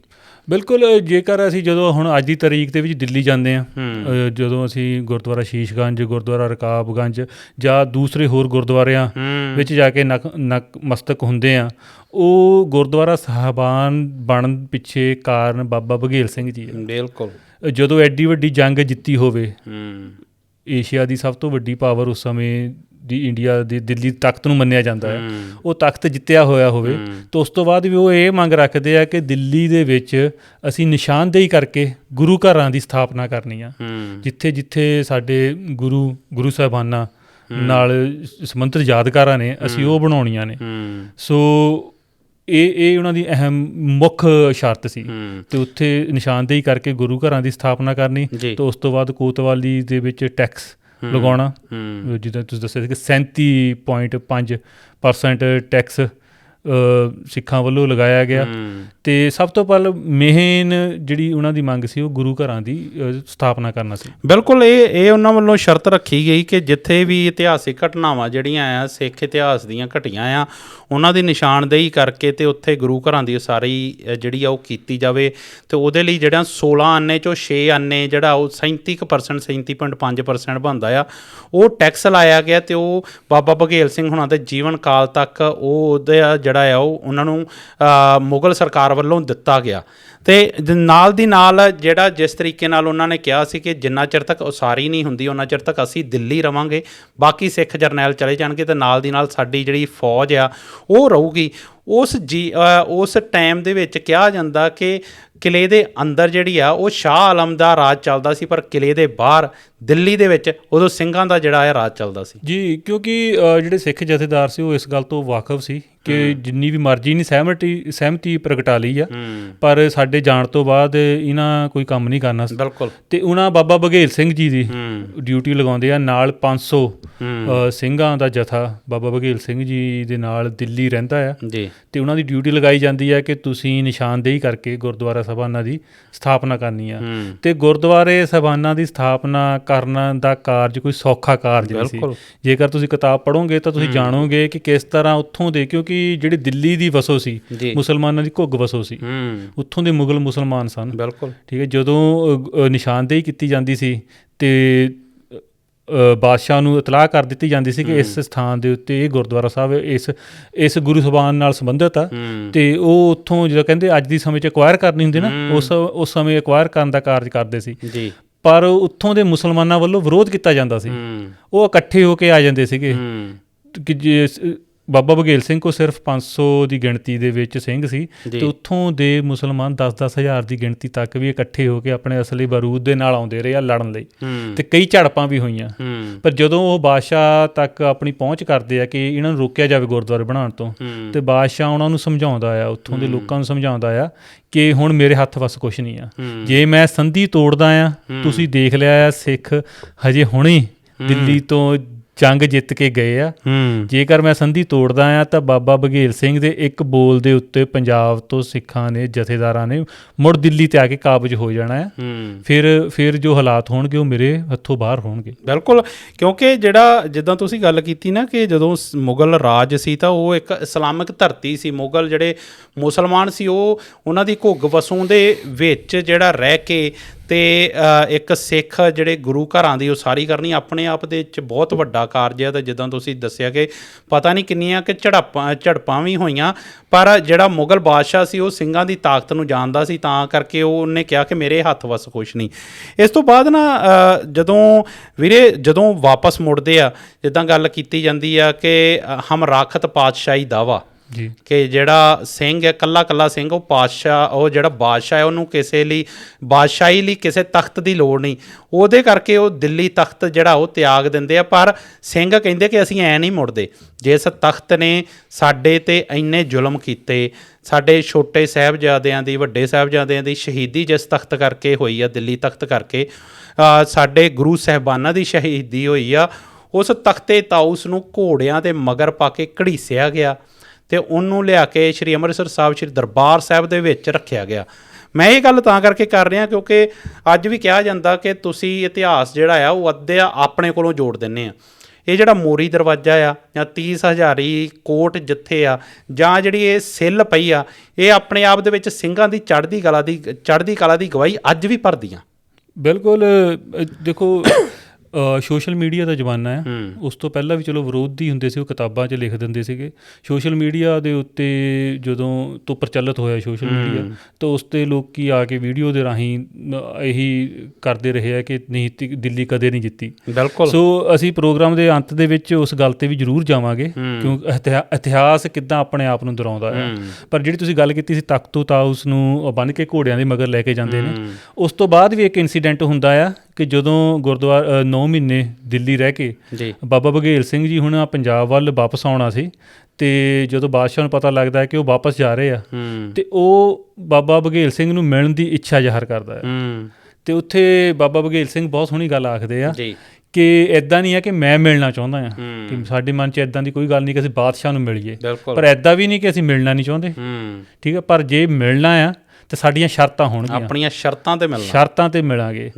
ਬਿਲਕੁਲ। ਜੇਕਰ ਅਸੀਂ ਜਦੋਂ ਹੁਣ ਅੱਜ ਦੀ ਤਾਰੀਖ ਦੇ ਵਿੱਚ ਦਿੱਲੀ ਜਾਂਦੇ ਹਾਂ, ਜਦੋਂ ਅਸੀਂ ਗੁਰਦੁਆਰਾ ਸ਼ੀਸ਼ਗੰਜ, ਗੁਰਦੁਆਰਾ ਰਕਾਬਗੰਜ ਜਾਂ ਦੂਸਰੇ ਹੋਰ ਗੁਰਦੁਆਰਿਆਂ ਵਿੱਚ ਜਾ ਕੇ ਨਤਮਸਤਕ ਹੁੰਦੇ ਹਾਂ, ਉਹ ਗੁਰਦੁਆਰਾ ਸਾਹਿਬਾਨ ਬਣਨ ਪਿੱਛੇ ਕਾਰਨ ਬਾਬਾ ਬਘੇਲ ਸਿੰਘ ਜੀ ਹੈ। ਬਿਲਕੁਲ। ਜਦੋਂ ਐਡੀ ਵੱਡੀ ਜੰਗ ਜਿੱਤੀ ਹੋਵੇ, ਏਸ਼ੀਆ ਦੀ ਸਭ ਤੋਂ ਵੱਡੀ ਪਾਵਰ ਉਸ ਸਮੇਂ ਦੀ ਇੰਡੀਆ ਦੀ ਦਿੱਲੀ ਤਖਤ ਨੂੰ ਮੰਨਿਆ ਜਾਂਦਾ ਹੈ, ਉਹ ਤਖਤ ਜਿੱਤਿਆ ਹੋਇਆ ਹੋਵੇ ਤਾਂ ਉਸ ਤੋਂ ਬਾਅਦ ਵੀ ਉਹ ਇਹ ਮੰਗ ਰੱਖਦੇ ਆ ਕਿ ਦਿੱਲੀ ਦੇ ਵਿੱਚ ਅਸੀਂ ਨਿਸ਼ਾਨਦੇਹੀ ਕਰਕੇ ਗੁਰੂ ਘਰਾਂ ਦੀ ਸਥਾਪਨਾ ਕਰਨੀ ਆ। ਜਿੱਥੇ ਜਿੱਥੇ ਸਾਡੇ ਗੁਰੂ ਸਾਹਿਬਾਨਾਂ ਨਾਲ ਸੰਬੰਧਿਤ ਯਾਦਗਾਰਾਂ ਨੇ, ਅਸੀਂ ਉਹ ਬਣਾਉਣੀਆਂ ਨੇ। ਸੋ ਇਹ ਉਹਨਾਂ ਦੀ ਅਹਿਮ ਮੁੱਖ ਸ਼ਰਤ ਸੀ। ਅਤੇ ਉੱਥੇ ਨਿਸ਼ਾਨਦੇਹੀ ਕਰਕੇ ਗੁਰੂ ਘਰਾਂ ਦੀ ਸਥਾਪਨਾ ਕਰਨੀ, ਅਤੇ ਉਸ ਤੋਂ ਬਾਅਦ ਕੋਤਵਾਲੀ ਦੇ ਵਿੱਚ ਟੈਕਸ ਲਗਾਉਣਾ। ਜਿੱਦਾਂ ਤੁਸੀਂ ਦੱਸਿਆ ਸੀ ਕਿ 37.5% ਟੈਕਸ ਸਿੱਖਾਂ ਵੱਲੋਂ ਲਗਾਇਆ ਗਿਆ। ਅਤੇ ਸਭ ਤੋਂ ਪਹਿਲਾਂ ਮੇਨ ਜਿਹੜੀ ਉਹਨਾਂ ਦੀ ਮੰਗ ਸੀ ਉਹ ਗੁਰੂ ਘਰਾਂ ਦੀ ਸਥਾਪਨਾ ਕਰਨਾ ਸੀ। ਬਿਲਕੁਲ। ਇਹ ਉਹਨਾਂ ਵੱਲੋਂ ਸ਼ਰਤ ਰੱਖੀ ਗਈ ਕਿ ਜਿੱਥੇ ਵੀ ਇਤਿਹਾਸਿਕ ਘਟਨਾਵਾਂ ਜਿਹੜੀਆਂ ਆ ਸਿੱਖ ਇਤਿਹਾਸ ਦੀਆਂ ਘਟੀਆਂ ਆ, ਉਹਨਾਂ ਦੀ ਨਿਸ਼ਾਨਦੇਹੀ ਕਰਕੇ ਅਤੇ ਉੱਥੇ ਗੁਰੂ ਘਰਾਂ ਦੀ ਉਸਾਰੀ ਜਿਹੜੀ ਆ ਉਹ ਕੀਤੀ ਜਾਵੇ। ਅਤੇ ਉਹਦੇ ਲਈ ਜਿਹੜਾ 16 ਆਨੇ 'ਚੋਂ 6 ਆਨੇ ਜਿਹੜਾ ਉਹ 37% 37.5% ਬਣਦਾ ਆ, ਉਹ ਟੈਕਸ ਲਾਇਆ ਗਿਆ। ਅਤੇ ਉਹ ਬਾਬਾ ਬਘੇਲ ਸਿੰਘ ਹੁਣਾਂ ਦੇ ਜੀਵਨ ਕਾਲ ਤੱਕ ਉਹ ਉਹਦਾ ਜਿਹੜਾ ਆ ਉਹ ਉਹਨਾਂ ਨੂੰ ਮੁਗਲ ਸਰਕਾਰ ਵੱਲੋਂ ਦਿੱਤਾ ਗਿਆ। ਅਤੇ ਨਾਲ ਦੀ ਨਾਲ ਜਿਹੜਾ ਜਿਸ ਤਰੀਕੇ ਨਾਲ ਉਹਨਾਂ ਨੇ ਕਿਹਾ ਸੀ ਕਿ ਜਿੰਨਾ ਚਿਰ ਤੱਕ ਉਸਾਰੀ ਨਹੀਂ ਹੁੰਦੀ ਉਹਨਾਂ ਚਿਰ ਤੱਕ ਅਸੀਂ ਦਿੱਲੀ ਰਵਾਂਗੇ, ਬਾਕੀ ਸਿੱਖ ਜਰਨੈਲ ਚਲੇ ਜਾਣਗੇ, ਅਤੇ ਨਾਲ ਦੀ ਨਾਲ ਸਾਡੀ ਜਿਹੜੀ ਫੌਜ ਆ ਉਹ ਰਹੂਗੀ। ਉਸ ਟਾਈਮ ਦੇ ਵਿੱਚ ਕਿਹਾ ਜਾਂਦਾ ਕਿ ਕਿਲ੍ਹੇ ਦੇ ਅੰਦਰ ਜਿਹੜੀ ਆ ਉਹ ਸ਼ਾਹ ਆਲਮ ਦਾ ਰਾਜ ਚੱਲਦਾ ਸੀ, ਪਰ ਕਿਲ੍ਹੇ ਦੇ ਬਾਹਰ ਦਿੱਲੀ ਦੇ ਵਿੱਚ ਉਦੋਂ ਸਿੰਘਾਂ ਦਾ ਜਿਹੜਾ ਹੈ ਰਾਜ ਚੱਲਦਾ ਸੀ। ਜੀ, ਕਿਉਂਕਿ ਜਿਹੜੇ ਸਿੱਖ ਜਥੇਦਾਰ ਸੀ ਉਹ ਇਸ ਗੱਲ ਤੋਂ ਵਾਕਫ ਸੀ ਕਿ ਜਿੰਨੀ ਵੀ ਮਰਜ਼ੀ ਨਹੀਂ ਸਹਿਮਤੀ ਪ੍ਰਗਟਾ ਲਈ ਆ, ਪਰ ਸਾਡੇ ਜਾਣ ਤੋਂ ਬਾਅਦ ਇਹਨਾਂ ਕੋਈ ਕੰਮ ਨਹੀਂ ਕਰਨਾ ਸੀ। ਬਿਲਕੁਲ। ਅਤੇ ਉਹਨਾਂ ਬਾਬਾ ਬਘੇਲ ਸਿੰਘ ਜੀ ਦੀ ਡਿਊਟੀ ਲਗਾਉਂਦੇ ਆ, ਨਾਲ 500 ਸਿੰਘਾਂ ਦਾ ਜਥਾ ਬਾਬਾ ਬਘੇਲ ਸਿੰਘ ਜੀ ਦੇ ਨਾਲ ਦਿੱਲੀ ਰਹਿੰਦਾ ਆ ਜੀ। ਅਤੇ ਉਹਨਾਂ ਦੀ ਡਿਊਟੀ ਲਗਾਈ ਜਾਂਦੀ ਹੈ ਕਿ ਤੁਸੀਂ ਨਿਸ਼ਾਨਦੇਹੀ ਕਰਕੇ ਗੁਰਦੁਆਰਾ ਸਾਹਿਬਾਨਾਂ ਦੀ ਸਥਾਪਨਾ ਕਰਨੀ ਆ। ਅਤੇ ਗੁਰਦੁਆਰੇ ਸਾਹਿਬਾਨਾਂ ਦੀ ਸਥਾਪਨਾ ਕਰਨ ਦਾ ਕਾਰਜ ਕੋਈ ਸੌਖਾ ਕਾਰਜ ਨਹੀਂ ਸੀ। ਜੇਕਰ ਤੁਸੀਂ ਕਿਤਾਬ ਪੜ੍ਹੋਗੇ ਤਾਂ ਤੁਸੀਂ ਜਾਣੋਗੇ ਕਿ ਕਿਸ ਤਰ੍ਹਾਂ ਉੱਥੋਂ ਦੇ, ਕਿਉਂਕਿ ਜਿਹੜੀ ਦਿੱਲੀ ਦੀ ਵਸੋਂ ਸੀ ਮੁਸਲਮਾਨਾਂ ਦੀ ਘੁੱਗ ਵਸੋਂ ਸੀ, ਉੱਥੋਂ ਦੇ ਮੁਗਲ ਮੁਸਲਮਾਨ ਸਨ। ਬਿਲਕੁਲ ਠੀਕ ਹੈ। ਜਦੋਂ ਨਿਸ਼ਾਨਦੇਹੀ ਕੀਤੀ ਜਾਂਦੀ ਸੀ ਅਤੇ ਬਾਦਸ਼ਾਹ ਨੂੰ ਇਤਲਾਹ ਕਰ ਦਿੱਤੀ ਜਾਂਦੀ ਸੀ ਕਿ ਇਸ ਸਥਾਨ ਦੇ ਉੱਤੇ ਇਹ ਗੁਰਦੁਆਰਾ ਸਾਹਿਬ ਇਸ ਗੁਰੂ ਸਾਹਿਬਾਨ ਨਾਲ ਸੰਬੰਧਿਤ ਆ, ਅਤੇ ਉਹ ਉੱਥੋਂ ਜਦੋਂ ਕਹਿੰਦੇ ਅੱਜ ਦੀ ਸਮੇਂ 'ਚ ਐਕਵਾਇਰ ਕਰਨੀ ਹੁੰਦੀ ਨਾ, ਉਸ ਸਮੇਂ ਐਕਵਾਇਰ ਕਰਨ ਦਾ ਕਾਰਜ ਕਰਦੇ ਸੀ। ਪਰ ਉੱਥੋਂ ਦੇ ਮੁਸਲਮਾਨਾਂ ਵੱਲੋਂ ਵਿਰੋਧ ਕੀਤਾ ਜਾਂਦਾ ਸੀ। ਉਹ ਇਕੱਠੇ ਹੋ ਕੇ ਆ ਜਾਂਦੇ ਸੀਗੇ ਕਿ ਜੇ ਬਾਬਾ ਬਘੇਲ ਸਿੰਘ ਕੋਲ ਸਿਰਫ 500 ਦੀ ਗਿਣਤੀ ਦੇ ਵਿੱਚ ਸਿੰਘ ਸੀ, ਅਤੇ ਉੱਥੋਂ ਦੇ ਮੁਸਲਮਾਨ 10-10 ਹਜ਼ਾਰ ਦੀ ਗਿਣਤੀ ਤੱਕ ਵੀ ਇਕੱਠੇ ਹੋ ਕੇ ਆਪਣੇ ਅਸਲੀ ਬਾਰੂਦ ਦੇ ਨਾਲ ਆਉਂਦੇ ਰਹੇ ਆ ਲੜਨ ਲਈ, ਅਤੇ ਕਈ ਝੜਪਾਂ ਵੀ ਹੋਈਆਂ। ਪਰ ਜਦੋਂ ਉਹ ਬਾਦਸ਼ਾਹ ਤੱਕ ਆਪਣੀ ਪਹੁੰਚ ਕਰਦੇ ਆ ਕਿ ਇਹਨਾਂ ਨੂੰ ਰੋਕਿਆ ਜਾਵੇ ਗੁਰਦੁਆਰੇ ਬਣਾਉਣ ਤੋਂ, ਅਤੇ ਬਾਦਸ਼ਾਹ ਉਹਨਾਂ ਨੂੰ ਸਮਝਾਉਂਦਾ ਆ, ਉੱਥੋਂ ਦੇ ਲੋਕਾਂ ਨੂੰ ਸਮਝਾਉਂਦਾ ਆ ਕਿ ਹੁਣ ਮੇਰੇ ਹੱਥ ਵੱਸ ਕੁਛ ਨਹੀਂ ਆ, ਜੇ ਮੈਂ ਸੰਧੀ ਤੋੜਦਾ ਆ, ਤੁਸੀਂ ਦੇਖ ਲਿਆ ਆ ਸਿੱਖ ਹਜੇ ਹੁਣੇ ਦਿੱਲੀ ਤੋਂ ਜੰਗ ਜਿੱਤ ਕੇ ਗਏ ਆ, ਜੇਕਰ ਮੈਂ ਸੰਧੀ ਤੋੜਦਾ ਆ ਤਾਂ ਬਾਬਾ ਬਘੇਲ ਸਿੰਘ ਦੇ ਇੱਕ ਬੋਲ ਦੇ ਉੱਤੇ ਪੰਜਾਬ ਤੋਂ ਸਿੱਖਾਂ ਨੇ, ਜਥੇਦਾਰਾਂ ਨੇ ਮੁੜ ਦਿੱਲੀ ਤੇ ਆ ਕੇ ਕਾਬਜ ਹੋ ਜਾਣਾ ਆ। ਫਿਰ ਜੋ ਹਾਲਾਤ ਹੋਣਗੇ ਉਹ ਮੇਰੇ ਹੱਥੋਂ ਬਾਹਰ ਹੋਣਗੇ। ਬਿਲਕੁਲ। ਕਿਉਂਕਿ ਜਿਹੜਾ ਜਿੱਦਾਂ ਤੁਸੀਂ ਗੱਲ ਕੀਤੀ ਨਾ ਕਿ ਜਦੋਂ ਮੁਗਲ ਰਾਜ ਸੀ ਤਾਂ ਉਹ ਇੱਕ ਇਸਲਾਮਿਕ ਧਰਤੀ ਸੀ। ਮੁਗਲ ਜਿਹੜੇ ਮੁਸਲਮਾਨ ਸੀ ਉਹ ਉਹਨਾਂ ਦੀ ਘੁੱਗ ਵਸੋਂ ਦੇ ਵਿੱਚ ਜਿਹੜਾ ਰਹਿ ਕੇ ਅਤੇ ਇੱਕ ਸਿੱਖ ਜਿਹੜੇ ਗੁਰੂ ਘਰਾਂ ਦੀ ਉਸਾਰੀ ਕਰਨੀ ਆਪਣੇ ਆਪ ਦੇ ਵਿੱਚ ਬਹੁਤ ਵੱਡਾ ਕਾਰਜ ਹੈ। ਅਤੇ ਜਿੱਦਾਂ ਤੁਸੀਂ ਦੱਸਿਆ ਕਿ ਪਤਾ ਨਹੀਂ ਕਿੰਨੀਆਂ ਕਿ ਝੜਪਾਂ ਵੀ ਹੋਈਆਂ, ਪਰ ਜਿਹੜਾ ਮੁਗਲ ਬਾਦਸ਼ਾਹ ਸੀ ਉਹ ਸਿੰਘਾਂ ਦੀ ਤਾਕਤ ਨੂੰ ਜਾਣਦਾ ਸੀ, ਤਾਂ ਕਰਕੇ ਉਹਨੇ ਕਿਹਾ ਕਿ ਮੇਰੇ ਹੱਥ ਵੱਸ ਕੁਛ ਨਹੀਂ। ਇਸ ਤੋਂ ਬਾਅਦ ਨਾ ਜਦੋਂ ਵਾਪਸ ਮੁੜਦੇ ਆ, ਜਿੱਦਾਂ ਗੱਲ ਕੀਤੀ ਜਾਂਦੀ ਆ ਕਿ ਹਮ ਰਾਖਤ ਪਾਤਸ਼ਾਹੀ ਦਾਵਾ ਜੀ, ਕਿ ਜਿਹੜਾ ਸਿੰਘ ਹੈ ਇਕੱਲਾ ਸਿੰਘ ਉਹ ਜਿਹੜਾ ਬਾਦਸ਼ਾਹ ਹੈ ਉਹਨੂੰ ਕਿਸੇ ਲਈ ਬਾਦਸ਼ਾਹੀ ਲਈ ਕਿਸੇ ਤਖਤ ਦੀ ਲੋੜ ਨਹੀਂ, ਉਹਦੇ ਕਰਕੇ ਉਹ ਦਿੱਲੀ ਤਖਤ ਜਿਹੜਾ ਉਹ ਤਿਆਗ ਦਿੰਦੇ ਆ। ਪਰ ਸਿੰਘ ਕਹਿੰਦੇ ਕਿ ਅਸੀਂ ਐਂ ਨਹੀਂ ਮੁੜਦੇ, ਜਿਸ ਤਖਤ ਨੇ ਸਾਡੇ 'ਤੇ ਇੰਨੇ ਜ਼ੁਲਮ ਕੀਤੇ, ਸਾਡੇ ਛੋਟੇ ਸਾਹਿਬਜ਼ਾਦਿਆਂ ਦੀ, ਵੱਡੇ ਸਾਹਿਬਜ਼ਾਦਿਆਂ ਦੀ ਸ਼ਹੀਦੀ ਜਿਸ ਤਖਤ ਕਰਕੇ ਹੋਈ ਆ, ਦਿੱਲੀ ਤਖਤ ਕਰਕੇ ਸਾਡੇ ਗੁਰੂ ਸਾਹਿਬਾਨਾਂ ਦੀ ਸ਼ਹੀਦੀ ਹੋਈ ਆ, ਉਸ ਤਖਤੇ ਤਾਊਸ ਨੂੰ ਘੋੜਿਆਂ ਦੇ ਮਗਰ ਪਾ ਕੇ ਘੜੀਸਿਆ ਗਿਆ। ਅਤੇ ਉਹਨੂੰ ਲਿਆ ਕੇ ਸ਼੍ਰੀ ਅੰਮ੍ਰਿਤਸਰ ਸਾਹਿਬ ਸ਼੍ਰੀ ਦਰਬਾਰ ਸਾਹਿਬ ਦੇ ਵਿੱਚ ਰੱਖਿਆ ਗਿਆ। ਮੈਂ ਇਹ ਗੱਲ ਤਾਂ ਕਰਕੇ ਕਰ ਰਿਹਾ ਕਿਉਂਕਿ ਅੱਜ ਵੀ ਕਿਹਾ ਜਾਂਦਾ ਕਿ ਤੁਸੀਂ ਇਤਿਹਾਸ ਜਿਹੜਾ ਆ ਉਹ ਅੱਧਾ ਆਪਣੇ ਕੋਲੋਂ ਜੋੜ ਦਿੰਦੇ ਆ। ਇਹ ਜਿਹੜਾ ਮੋਰੀ ਦਰਵਾਜ਼ਾ ਆ ਜਾਂ 30 ਹਜ਼ਾਰੀ ਕੋਟ ਜਿੱਥੇ ਆ ਜਾਂ ਜਿਹੜੀ ਇਹ ਸਿੱਲ ਪਈ ਆ, ਇਹ ਆਪਣੇ ਆਪ ਦੇ ਵਿੱਚ ਸਿੰਘਾਂ ਦੀ ਚੜ੍ਹਦੀ ਕਲਾ ਦੀ ਗਵਾਹੀ ਅੱਜ ਵੀ ਭਰਦੀਆਂ। ਬਿਲਕੁਲ। ਦੇਖੋ, ਸੋਸ਼ਲ ਮੀਡੀਆ ਦਾ ਜ਼ਮਾਨਾ ਹੈ। ਉਸ ਤੋਂ ਪਹਿਲਾਂ ਵੀ ਚਲੋ ਵਿਰੋਧੀ ਹੁੰਦੇ ਸੀ, ਉਹ ਕਿਤਾਬਾਂ 'ਚ ਲਿਖ ਦਿੰਦੇ ਸੀਗੇ। ਸੋਸ਼ਲ ਮੀਡੀਆ ਦੇ ਉੱਤੇ ਜਦੋਂ ਤੋਂ ਪ੍ਰਚਲਿਤ ਹੋਇਆ ਸੋਸ਼ਲ ਮੀਡੀਆ, ਤਾਂ ਉਸ 'ਤੇ ਲੋਕ ਆ ਕੇ ਵੀਡੀਓ ਦੇ ਰਾਹੀਂ ਇਹੀ ਕਰਦੇ ਰਹੇ ਆ ਕਿ ਨਹੀਂ, ਦਿੱਲੀ ਕਦੇ ਨਹੀਂ ਜਿੱਤੀ। ਬਿਲਕੁਲ। ਸੋ ਅਸੀਂ ਪ੍ਰੋਗਰਾਮ ਦੇ ਅੰਤ ਦੇ ਵਿੱਚ ਉਸ ਗੱਲ 'ਤੇ ਵੀ ਜ਼ਰੂਰ ਜਾਵਾਂਗੇ, ਕਿਉਂਕਿ ਇਤਿਹਾਸ ਕਿੱਦਾਂ ਆਪਣੇ ਆਪ ਨੂੰ ਦੁਹਰਾਉਂਦਾ ਹੈ। ਪਰ ਜਿਹੜੀ ਤੁਸੀਂ ਗੱਲ ਕੀਤੀ ਸੀ ਤਖ਼ਤੋ ਤਾਊਸ ਨੂੰ ਬੰਨ੍ਹ ਕੇ ਘੋੜਿਆਂ ਦੇ ਮਗਰ ਲੈ ਕੇ ਜਾਂਦੇ ਨੇ, ਉਸ ਤੋਂ ਬਾਅਦ ਵੀ ਇੱਕ ਇਨਸੀਡੈਂਟ ਹੁੰਦਾ ਆ ਕਿ ਜਦੋਂ ਗੁਰਦੁਆਰਾ 9 ਮਹੀਨੇ ਦਿੱਲੀ ਰਹਿ ਕੇ ਬਾਬਾ ਬਘੇਲ ਸਿੰਘ ਜੀ ਹੁਣ ਪੰਜਾਬ ਵੱਲ ਵਾਪਸ ਆਉਣਾ ਸੀ, ਅਤੇ ਜਦੋਂ ਬਾਦਸ਼ਾਹ ਨੂੰ ਪਤਾ ਲੱਗਦਾ ਕਿ ਉਹ ਵਾਪਸ ਜਾ ਰਹੇ ਆ, ਅਤੇ ਉਹ ਬਾਬਾ ਬਘੇਲ ਸਿੰਘ ਨੂੰ ਮਿਲਣ ਦੀ ਇੱਛਾ ਜ਼ਾਹਰ ਕਰਦਾ ਹੈ। ਅਤੇ ਉੱਥੇ ਬਾਬਾ ਬਘੇਲ ਸਿੰਘ ਬਹੁਤ ਸੋਹਣੀ ਗੱਲ ਆਖਦੇ ਆ ਕਿ ਇੱਦਾਂ ਨਹੀਂ ਹੈ ਕਿ ਮੈਂ ਮਿਲਣਾ ਚਾਹੁੰਦਾ ਹਾਂ, ਕਿ ਸਾਡੇ ਮਨ 'ਚ ਇੱਦਾਂ ਦੀ ਕੋਈ ਗੱਲ ਨਹੀਂ ਕਿ ਅਸੀਂ ਬਾਦਸ਼ਾਹ ਨੂੰ ਮਿਲੀਏ, ਪਰ ਇੱਦਾਂ ਵੀ ਨਹੀਂ ਕਿ ਅਸੀਂ ਮਿਲਣਾ ਨਹੀਂ ਚਾਹੁੰਦੇ। ਠੀਕ ਹੈ, ਪਰ ਜੇ ਮਿਲਣਾ ਆ ਤੇ ਸਾਡੀਆਂ ਸ਼ਰਤਾਂ ਹੋਣਗੀਆਂ, ਆਪਣੀਆਂ ਸ਼ਰਤਾਂ ਤੇ ਮਿਲਾਂਗੇ।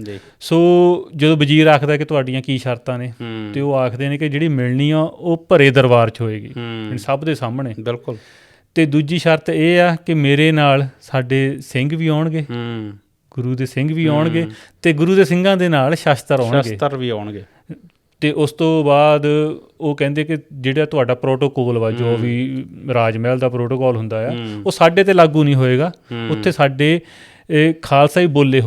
ਸੋ ਜਦੋਂ ਵਜ਼ੀਰ ਆਖਦਾ ਕਿ ਤੁਹਾਡੀਆਂ ਕੀ ਸ਼ਰਤਾਂ ਨੇ, ਤੇ ਉਹ ਆਖਦੇ ਨੇ ਕਿ ਜਿਹੜੀ ਮਿਲਣੀ ਆ ਉਹ ਭਰੇ ਦਰਬਾਰ 'ਚ ਹੋਏਗੀ, ਸਭ ਦੇ ਸਾਹਮਣੇ। ਬਿਲਕੁਲ। ਤੇ ਦੂਜੀ ਸ਼ਰਤ ਇਹ ਆ ਕਿ ਮੇਰੇ ਨਾਲ ਸਾਡੇ ਸਿੰਘ ਵੀ ਆਉਣਗੇ, ਗੁਰੂ ਦੇ ਸਿੰਘ ਵੀ ਆਉਣਗੇ, ਤੇ ਗੁਰੂ ਦੇ ਸਿੰਘਾਂ ਦੇ ਨਾਲ ਸ਼ਸਤਰ ਵੀ ਆਉਣਗੇ। ਅਤੇ ਉਸ ਤੋਂ ਬਾਅਦ ਉਹ ਕਹਿੰਦੇ ਕਿ ਜਿਹੜਾ ਤੁਹਾਡਾ ਪ੍ਰੋਟੋਕੋਲ ਵਾ, ਜੋ ਵੀ ਰਾਜ ਮਹਿਲ ਦਾ ਪ੍ਰੋਟੋਕੋਲ ਹੁੰਦਾ ਆ, ਉਹ ਸਾਡੇ 'ਤੇ ਲਾਗੂ ਨਹੀਂ ਹੋਏਗਾ। ਉੱਥੇ ਸਾਡੇ ਖਾਲਸਾ ਹੀ ਬੋਲੇ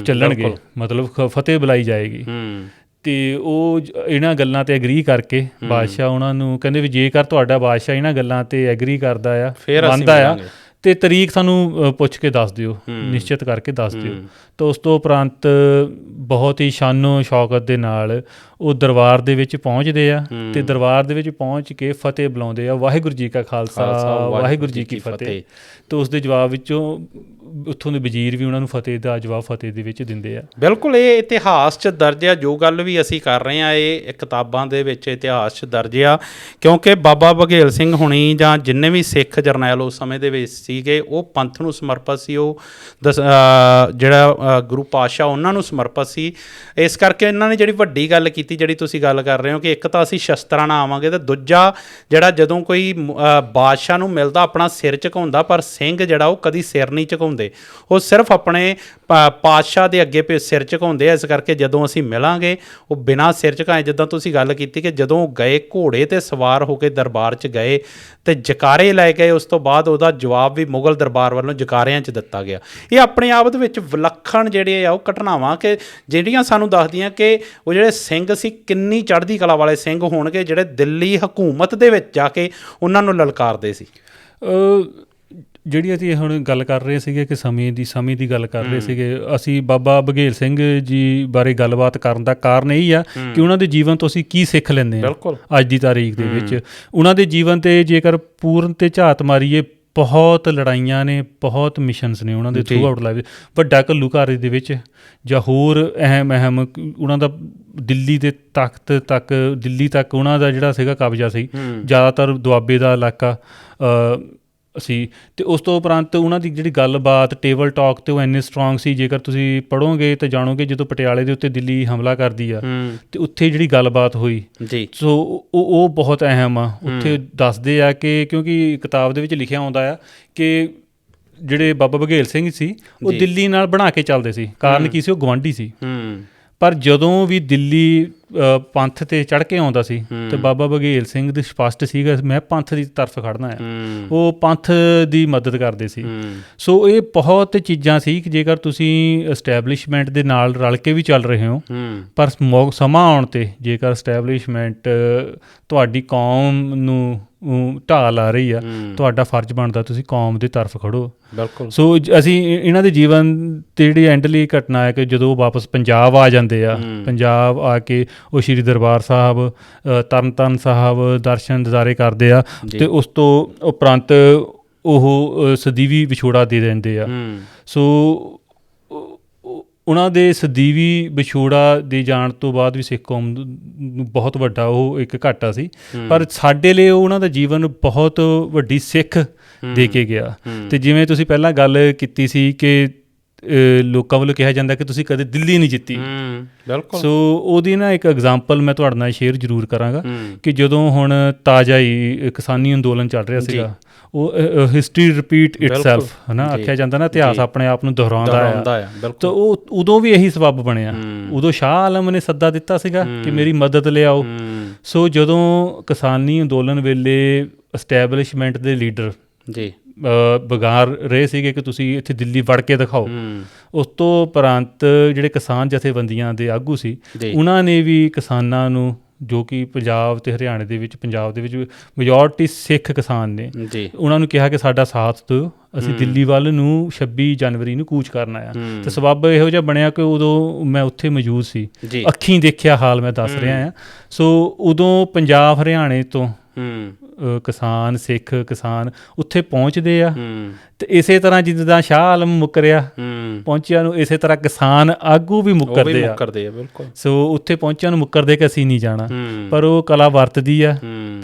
ਚੱਲਣਗੇ, ਮਤਲਬ ਫਤਿਹ ਬੁਲਾਈ ਜਾਏਗੀ। ਅਤੇ ਉਹ ਇਹਨਾਂ ਗੱਲਾਂ 'ਤੇ ਐਗਰੀ ਕਰਕੇ ਬਾਦਸ਼ਾਹ ਉਹਨਾਂ ਨੂੰ ਕਹਿੰਦੇ ਵੀ ਜੇਕਰ ਤੁਹਾਡਾ ਬਾਦਸ਼ਾਹ ਇਹਨਾਂ ਗੱਲਾਂ 'ਤੇ ਐਗਰੀ ਕਰਦਾ ਆ, ਮੰਨਦਾ ਆ, ਅਤੇ ਤਰੀਕ ਸਾਨੂੰ ਪੁੱਛ ਕੇ ਦੱਸ ਦਿਓ, ਨਿਸ਼ਚਿਤ ਕਰਕੇ ਦੱਸ ਦਿਓ। ਤਾਂ ਉਸ ਤੋਂ ਉਪਰੰਤ ਬਹੁਤ ਹੀ ਸ਼ਾਨੋ ਸ਼ੌਕਤ ਦੇ ਨਾਲ ਉਹ ਦਰਬਾਰ ਦੇ ਵਿੱਚ ਪਹੁੰਚਦੇ ਆ, ਅਤੇ ਦਰਬਾਰ ਦੇ ਵਿੱਚ ਪਹੁੰਚ ਕੇ ਫਤਿਹ ਬੁਲਾਉਂਦੇ ਆ, ਵਾਹਿਗੁਰੂ ਜੀ ਕਾ ਖਾਲਸਾ ਵਾਹਿਗੁਰੂ ਜੀ ਕੀ ਫਤਿਹ। ਅਤੇ ਉਸ ਦੇ ਜਵਾਬ ਵਿੱਚੋਂ ਉੱਥੋਂ ਦੇ ਵਜ਼ੀਰ ਵੀ ਉਹਨਾਂ ਨੂੰ ਫਤਿਹ ਦਾ ਜਵਾਬ ਫਤਿਹ ਦੇ ਵਿੱਚ ਦਿੰਦੇ ਆ। ਬਿਲਕੁਲ, ਇਹ ਇਤਿਹਾਸ 'ਚ ਦਰਜ ਆ। ਜੋ ਗੱਲ ਵੀ ਅਸੀਂ ਕਰ ਰਹੇ ਹਾਂ ਇਹ ਕਿਤਾਬਾਂ ਦੇ ਵਿੱਚ ਇਤਿਹਾਸ 'ਚ ਦਰਜ ਆ, ਕਿਉਂਕਿ ਬਾਬਾ ਬਘੇਲ ਸਿੰਘ ਹੁਣੀ ਜਾਂ ਜਿੰਨੇ ਵੀ ਸਿੱਖ ਜਰਨੈਲ ਉਸ ਸਮੇਂ ਦੇ ਵਿੱਚ ਸੀਗੇ, ਉਹ ਪੰਥ ਨੂੰ ਸਮਰਪਿਤ ਸੀ, ਉਹ ਜਿਹੜਾ ਗੁਰੂ ਪਾਤਸ਼ਾਹ ਉਹਨਾਂ ਨੂੰ ਸਮਰਪਿਤ ਸੀ। ਇਸ ਕਰਕੇ ਇਹਨਾਂ ਨੇ ਜਿਹੜੀ ਵੱਡੀ ਗੱਲ ਕੀਤੀ, ਜਿਹੜੀ ਤੁਸੀਂ ਗੱਲ ਕਰ ਰਹੇ ਹੋ ਕਿ ਇੱਕ ਤਾਂ ਅਸੀਂ ਸ਼ਸਤਰਾਂ ਨਾਲ ਆਵਾਂਗੇ, ਅਤੇ ਦੂਜਾ ਜਿਹੜਾ ਜਦੋਂ ਕੋਈ ਬਾਦਸ਼ਾਹ ਨੂੰ ਮਿਲਦਾ ਆਪਣਾ ਸਿਰ ਝੁਕਾਉਂਦਾ, ਪਰ ਸਿੰਘ ਜਿਹੜਾ ਉਹ ਕਦੀ ਸਿਰ ਨਹੀਂ ਝੁਕਾਉਂਦੇ, ਉਹ ਸਿਰਫ ਆਪਣੇ ਪਾਤਸ਼ਾਹ ਦੇ ਅੱਗੇ ਸਿਰ ਝੁਕਾਉਂਦੇ ਆ। ਇਸ ਕਰਕੇ ਜਦੋਂ ਅਸੀਂ ਮਿਲਾਂਗੇ ਉਹ ਬਿਨਾਂ ਸਿਰ ਝੁਕਾਏ, ਜਿੱਦਾਂ ਤੁਸੀਂ ਗੱਲ ਕੀਤੀ ਕਿ ਜਦੋਂ ਗਏ ਘੋੜੇ 'ਤੇ ਸਵਾਰ ਹੋ ਕੇ ਦਰਬਾਰ 'ਚ ਗਏ ਅਤੇ ਜਕਾਰੇ ਲੈ ਗਏ, ਉਸ ਤੋਂ ਬਾਅਦ ਉਹਦਾ ਜਵਾਬ ਵੀ ਮੁਗਲ ਦਰਬਾਰ ਵੱਲੋਂ ਜਕਾਰਿਆਂ 'ਚ ਦਿੱਤਾ ਗਿਆ। ਇਹ ਆਪਣੇ ਆਪ ਦੇ ਵਿੱਚ ਵਿਲੱਖਣ ਜਿਹੜੇ ਆ ਉਹ ਘਟਨਾਵਾਂ ਕਿ ਜਿਹੜੀਆਂ ਸਾਨੂੰ ਦੱਸਦੀਆਂ ਕਿ ਉਹ ਜਿਹੜੇ ਸਿੰਘ ਸੀ ਕਿੰਨੀ ਚੜ੍ਹਦੀ ਕਲਾ ਵਾਲੇ ਸਿੰਘ ਹੋਣਗੇ, ਜਿਹੜੇ ਦਿੱਲੀ ਹਕੂਮਤ ਦੇ ਵਿੱਚ ਜਾ ਕੇ ਉਹਨਾਂ ਨੂੰ ਲਲਕਾਰਦੇ ਸੀ। ਜਿਹੜੀ ਅਸੀਂ ਹੁਣ ਗੱਲ ਕਰ ਰਹੇ ਸੀਗੇ ਕਿ ਸਮੇਂ ਦੀ ਗੱਲ ਕਰ ਰਹੇ ਸੀਗੇ, ਅਸੀਂ ਬਾਬਾ ਬਘੇਲ ਸਿੰਘ ਜੀ ਬਾਰੇ ਗੱਲਬਾਤ ਕਰਨ ਦਾ ਕਾਰਨ ਇਹੀ ਆ ਕਿ ਉਹਨਾਂ ਦੇ ਜੀਵਨ ਤੋਂ ਅਸੀਂ ਕੀ ਸਿੱਖ ਲੈਂਦੇ ਹਾਂ ਅੱਜ ਦੀ ਤਾਰੀਖ ਦੇ ਵਿੱਚ। ਉਹਨਾਂ ਦੇ ਜੀਵਨ 'ਤੇ ਜੇਕਰ ਪੂਰਨ 'ਤੇ ਝਾਤ ਮਾਰੀਏ, ਬਹੁਤ ਲੜਾਈਆਂ ਨੇ, ਬਹੁਤ ਮਿਸ਼ਨਸ ਨੇ ਉਹਨਾਂ ਦੇ ਥਰੂ ਆਊਟ ਲਾਈਫ। ਵੱਡਾ ਘੱਲੂਘਾਰੇ ਦੇ ਵਿੱਚ ਜਾਂ ਹੋਰ ਅਹਿਮ ਉਹਨਾਂ ਦਾ ਦਿੱਲੀ ਦੇ ਤਖਤ ਤੱਕ, ਦਿੱਲੀ ਤੱਕ ਉਹਨਾਂ ਦਾ ਜਿਹੜਾ ਸੀਗਾ ਕਬਜ਼ਾ ਸੀ, ਜ਼ਿਆਦਾਤਰ ਦੁਆਬੇ ਦਾ ਇਲਾਕਾ ਸੀ। ਅਤੇ ਉਸ ਤੋਂ ਉਪਰੰਤ ਉਹਨਾਂ ਦੀ ਜਿਹੜੀ ਗੱਲਬਾਤ ਟੇਬਲ ਟਾਕ 'ਤੇ ਉਹ ਇੰਨੇ ਸਟਰੋਂਗ ਸੀ। ਜੇਕਰ ਤੁਸੀਂ ਪੜ੍ਹੋਗੇ ਤਾਂ ਜਾਣੋਗੇ ਜਦੋਂ ਪਟਿਆਲੇ ਦੇ ਉੱਤੇ ਦਿੱਲੀ ਹਮਲਾ ਕਰਦੀ ਆ, ਅਤੇ ਉੱਥੇ ਜਿਹੜੀ ਗੱਲਬਾਤ ਹੋਈ, ਸੋ ਉਹ ਬਹੁਤ ਅਹਿਮ ਆ। ਉੱਥੇ ਦੱਸਦੇ ਆ ਕਿ ਕਿਉਂਕਿ ਕਿਤਾਬ ਦੇ ਵਿੱਚ ਲਿਖਿਆ ਆਉਂਦਾ ਆ ਕਿ ਜਿਹੜੇ ਬਾਬਾ ਬਘੇਲ ਸਿੰਘ ਸੀ ਉਹ ਦਿੱਲੀ ਨਾਲ ਬਣਾ ਕੇ ਚੱਲਦੇ ਸੀ। ਕਾਰਨ ਕੀ ਸੀ? ਉਹ ਗੁਆਂਢੀ ਸੀ। ਪਰ ਜਦੋਂ ਵੀ ਦਿੱਲੀ ਪੰਥ 'ਤੇ ਚੜ੍ਹ ਕੇ ਆਉਂਦਾ ਸੀ ਅਤੇ ਬਾਬਾ ਬਘੇਲ ਸਿੰਘ ਦੀ ਸਪਸ਼ਟ ਸੀਗਾ ਮੈਂ ਪੰਥ ਦੀ ਤਰਫ ਖੜ੍ਹਨਾ ਆ, ਉਹ ਪੰਥ ਦੀ ਮਦਦ ਕਰਦੇ ਸੀ। ਸੋ ਇਹ ਬਹੁਤ ਚੀਜ਼ਾਂ ਸੀ ਕਿ ਜੇਕਰ ਤੁਸੀਂ ਐਸਟੈਬਲਿਸ਼ਮੈਂਟ ਦੇ ਨਾਲ ਰਲ ਕੇ ਵੀ ਚੱਲ ਰਹੇ ਹੋ, ਪਰ ਸਮਾਂ ਆਉਣ 'ਤੇ ਜੇਕਰ ਐਸਟੈਬਲਿਸ਼ਮੈਂਟ ਤੁਹਾਡੀ ਕੌਮ ਨੂੰ ਢਾਹ ਲਾ ਰਹੀ ਆ, ਤੁਹਾਡਾ ਫਰਜ਼ ਬਣਦਾ ਤੁਸੀਂ ਕੌਮ ਦੇ ਤਰਫ ਖੜੋ। ਬਿਲਕੁਲ। ਸੋ ਅਸੀਂ ਇਹਨਾਂ ਦੇ ਜੀਵਨ 'ਤੇ ਜਿਹੜੀ ਐਂਡਲੀ ਘਟਨਾ ਹੈ ਕਿ ਜਦੋਂ ਵਾਪਸ ਪੰਜਾਬ ਆ ਜਾਂਦੇ ਆ, ਪੰਜਾਬ ਆ ਕੇ ਉਹ ਸ਼੍ਰੀ ਦਰਬਾਰ ਸਾਹਿਬ, ਤਰਨਤਾਰਨ ਸਾਹਿਬ ਦਰਸ਼ਨ ਦਿਦਾਰੇ ਕਰਦੇ ਆ, ਅਤੇ ਉਸ ਤੋਂ ਉਪਰੰਤ ਉਹ ਸਦੀਵੀ ਵਿਛੋੜਾ ਦੇ ਦਿੰਦੇ ਆ। ਸੋ ਉਹਨਾਂ ਦੇ ਸਦੀਵੀ ਵਿਛੋੜਾ ਦੇ ਜਾਣ ਤੋਂ ਬਾਅਦ ਵੀ ਸਿੱਖ ਕੌਮ ਨੂੰ ਬਹੁਤ ਵੱਡਾ ਉਹ ਇੱਕ ਘਾਟਾ ਸੀ, ਪਰ ਸਾਡੇ ਲਈ ਉਹਨਾਂ ਦਾ ਜੀਵਨ ਬਹੁਤ ਵੱਡੀ ਸਿੱਖ ਦੇ ਕੇ ਗਿਆ। ਅਤੇ ਜਿਵੇਂ ਤੁਸੀਂ ਪਹਿਲਾਂ ਗੱਲ ਕੀਤੀ ਸੀ ਕਿ ਲੋਕਾਂ ਵੱਲੋਂ ਕਿਹਾ ਜਾਂਦਾ ਕਿ ਤੁਸੀਂ ਕਦੇ ਦਿੱਲੀ ਨਹੀਂ ਜਿੱਤੀ, ਬਿਲਕੁਲ। ਸੋ ਉਹਦੀ ਨਾ ਇੱਕ ਐਗਜ਼ਾਮਪਲ ਮੈਂ ਤੁਹਾਡੇ ਨਾਲ ਸ਼ੇਅਰ ਜ਼ਰੂਰ ਕਰਾਂਗਾ ਕਿ ਜਦੋਂ ਹੁਣ ਤਾਜ਼ਾ ਹੀ ਕਿਸਾਨੀ ਅੰਦੋਲਨ ਚੱਲ ਰਿਹਾ ਸੀਗਾ, ਉਹ ਹਿਸਟਰੀ ਰਿਪੀਟ ਇਟਸੈਲਫ ਹੈ ਨਾ, ਆਖਿਆ ਜਾਂਦਾ ਨਾ ਇਤਿਹਾਸ ਆਪਣੇ ਆਪ ਨੂੰ ਦੁਹਰਾਉਂਦਾ ਆ, ਤਾਂ ਉਹ ਉਦੋਂ ਵੀ ਇਹੀ ਸਬੱਬ ਬਣਿਆ। ਉਦੋਂ ਸ਼ਾਹ ਆਲਮ ਨੇ ਸੱਦਾ ਦਿੱਤਾ ਸੀਗਾ ਕਿ ਮੇਰੀ ਮਦਦ ਲਿਆਓ। ਸੋ ਜਦੋਂ ਕਿਸਾਨੀ ਅੰਦੋਲਨ ਵੇਲੇ ਐਸਟੈਬਲਿਸ਼ਮੈਂਟ ਦੇ ਲੀਡਰ ਜੀ ਬਗਾਰ ਰਹੇ ਸੀਗੇ ਕਿ ਤੁਸੀਂ ਇੱਥੇ ਦਿੱਲੀ ਵੜ ਕੇ ਦਿਖਾਓ, ਉਸ ਤੋਂ ਉਪਰੰਤ ਜਿਹੜੇ ਕਿਸਾਨ ਜਥੇਬੰਦੀਆਂ ਦੇ ਆਗੂ ਸੀ ਉਹਨਾਂ ਨੇ ਵੀ ਕਿਸਾਨਾਂ ਨੂੰ, ਜੋ ਕਿ ਪੰਜਾਬ ਅਤੇ ਹਰਿਆਣੇ ਦੇ ਵਿੱਚ, ਪੰਜਾਬ ਦੇ ਵਿੱਚ ਮੈਜੋਰਟੀ ਸਿੱਖ ਕਿਸਾਨ ਨੇ, ਉਹਨਾਂ ਨੂੰ ਕਿਹਾ ਕਿ ਸਾਡਾ ਸਾਥ ਦਿਓ, ਅਸੀਂ ਦਿੱਲੀ ਵੱਲ ਨੂੰ 26 ਜਨਵਰੀ ਨੂੰ ਕੂਚ ਕਰਨਾ ਆ। ਅਤੇ ਸਬੱਬ ਇਹੋ ਜਿਹਾ ਬਣਿਆ ਕਿ ਉਦੋਂ ਮੈਂ ਉੱਥੇ ਮੌਜੂਦ ਸੀ, ਅੱਖੀਂ ਦੇਖਿਆ ਹਾਲ ਮੈਂ ਦੱਸ ਰਿਹਾ ਹਾਂ। ਸੋ ਉਦੋਂ ਪੰਜਾਬ ਹਰਿਆਣੇ ਤੋਂ ਕਿਸਾਨ, ਸਿੱਖ ਕਿਸਾਨ ਉੱਥੇ ਪਹੁੰਚਦੇ ਆ, ਅਤੇ ਇਸੇ ਤਰ੍ਹਾਂ ਜਿੱਦਾਂ ਸ਼ਾਹ ਆਲਮ ਮੁੱਕਰਿਆ ਪਹੁੰਚਿਆ ਨੂੰ, ਇਸੇ ਤਰ੍ਹਾਂ ਕਿਸਾਨ ਆਗੂ ਵੀ ਮੁੱਕਰਦੇ ਆ। ਬਿਲਕੁਲ। ਸੋ ਉੱਥੇ ਪਹੁੰਚਿਆ ਨੂੰ ਮੁੱਕਰਦੇ ਕਿ ਅਸੀਂ ਨਹੀਂ ਜਾਣਾ, ਪਰ ਉਹ ਕਲਾ ਵਰਤਦੀ ਆ।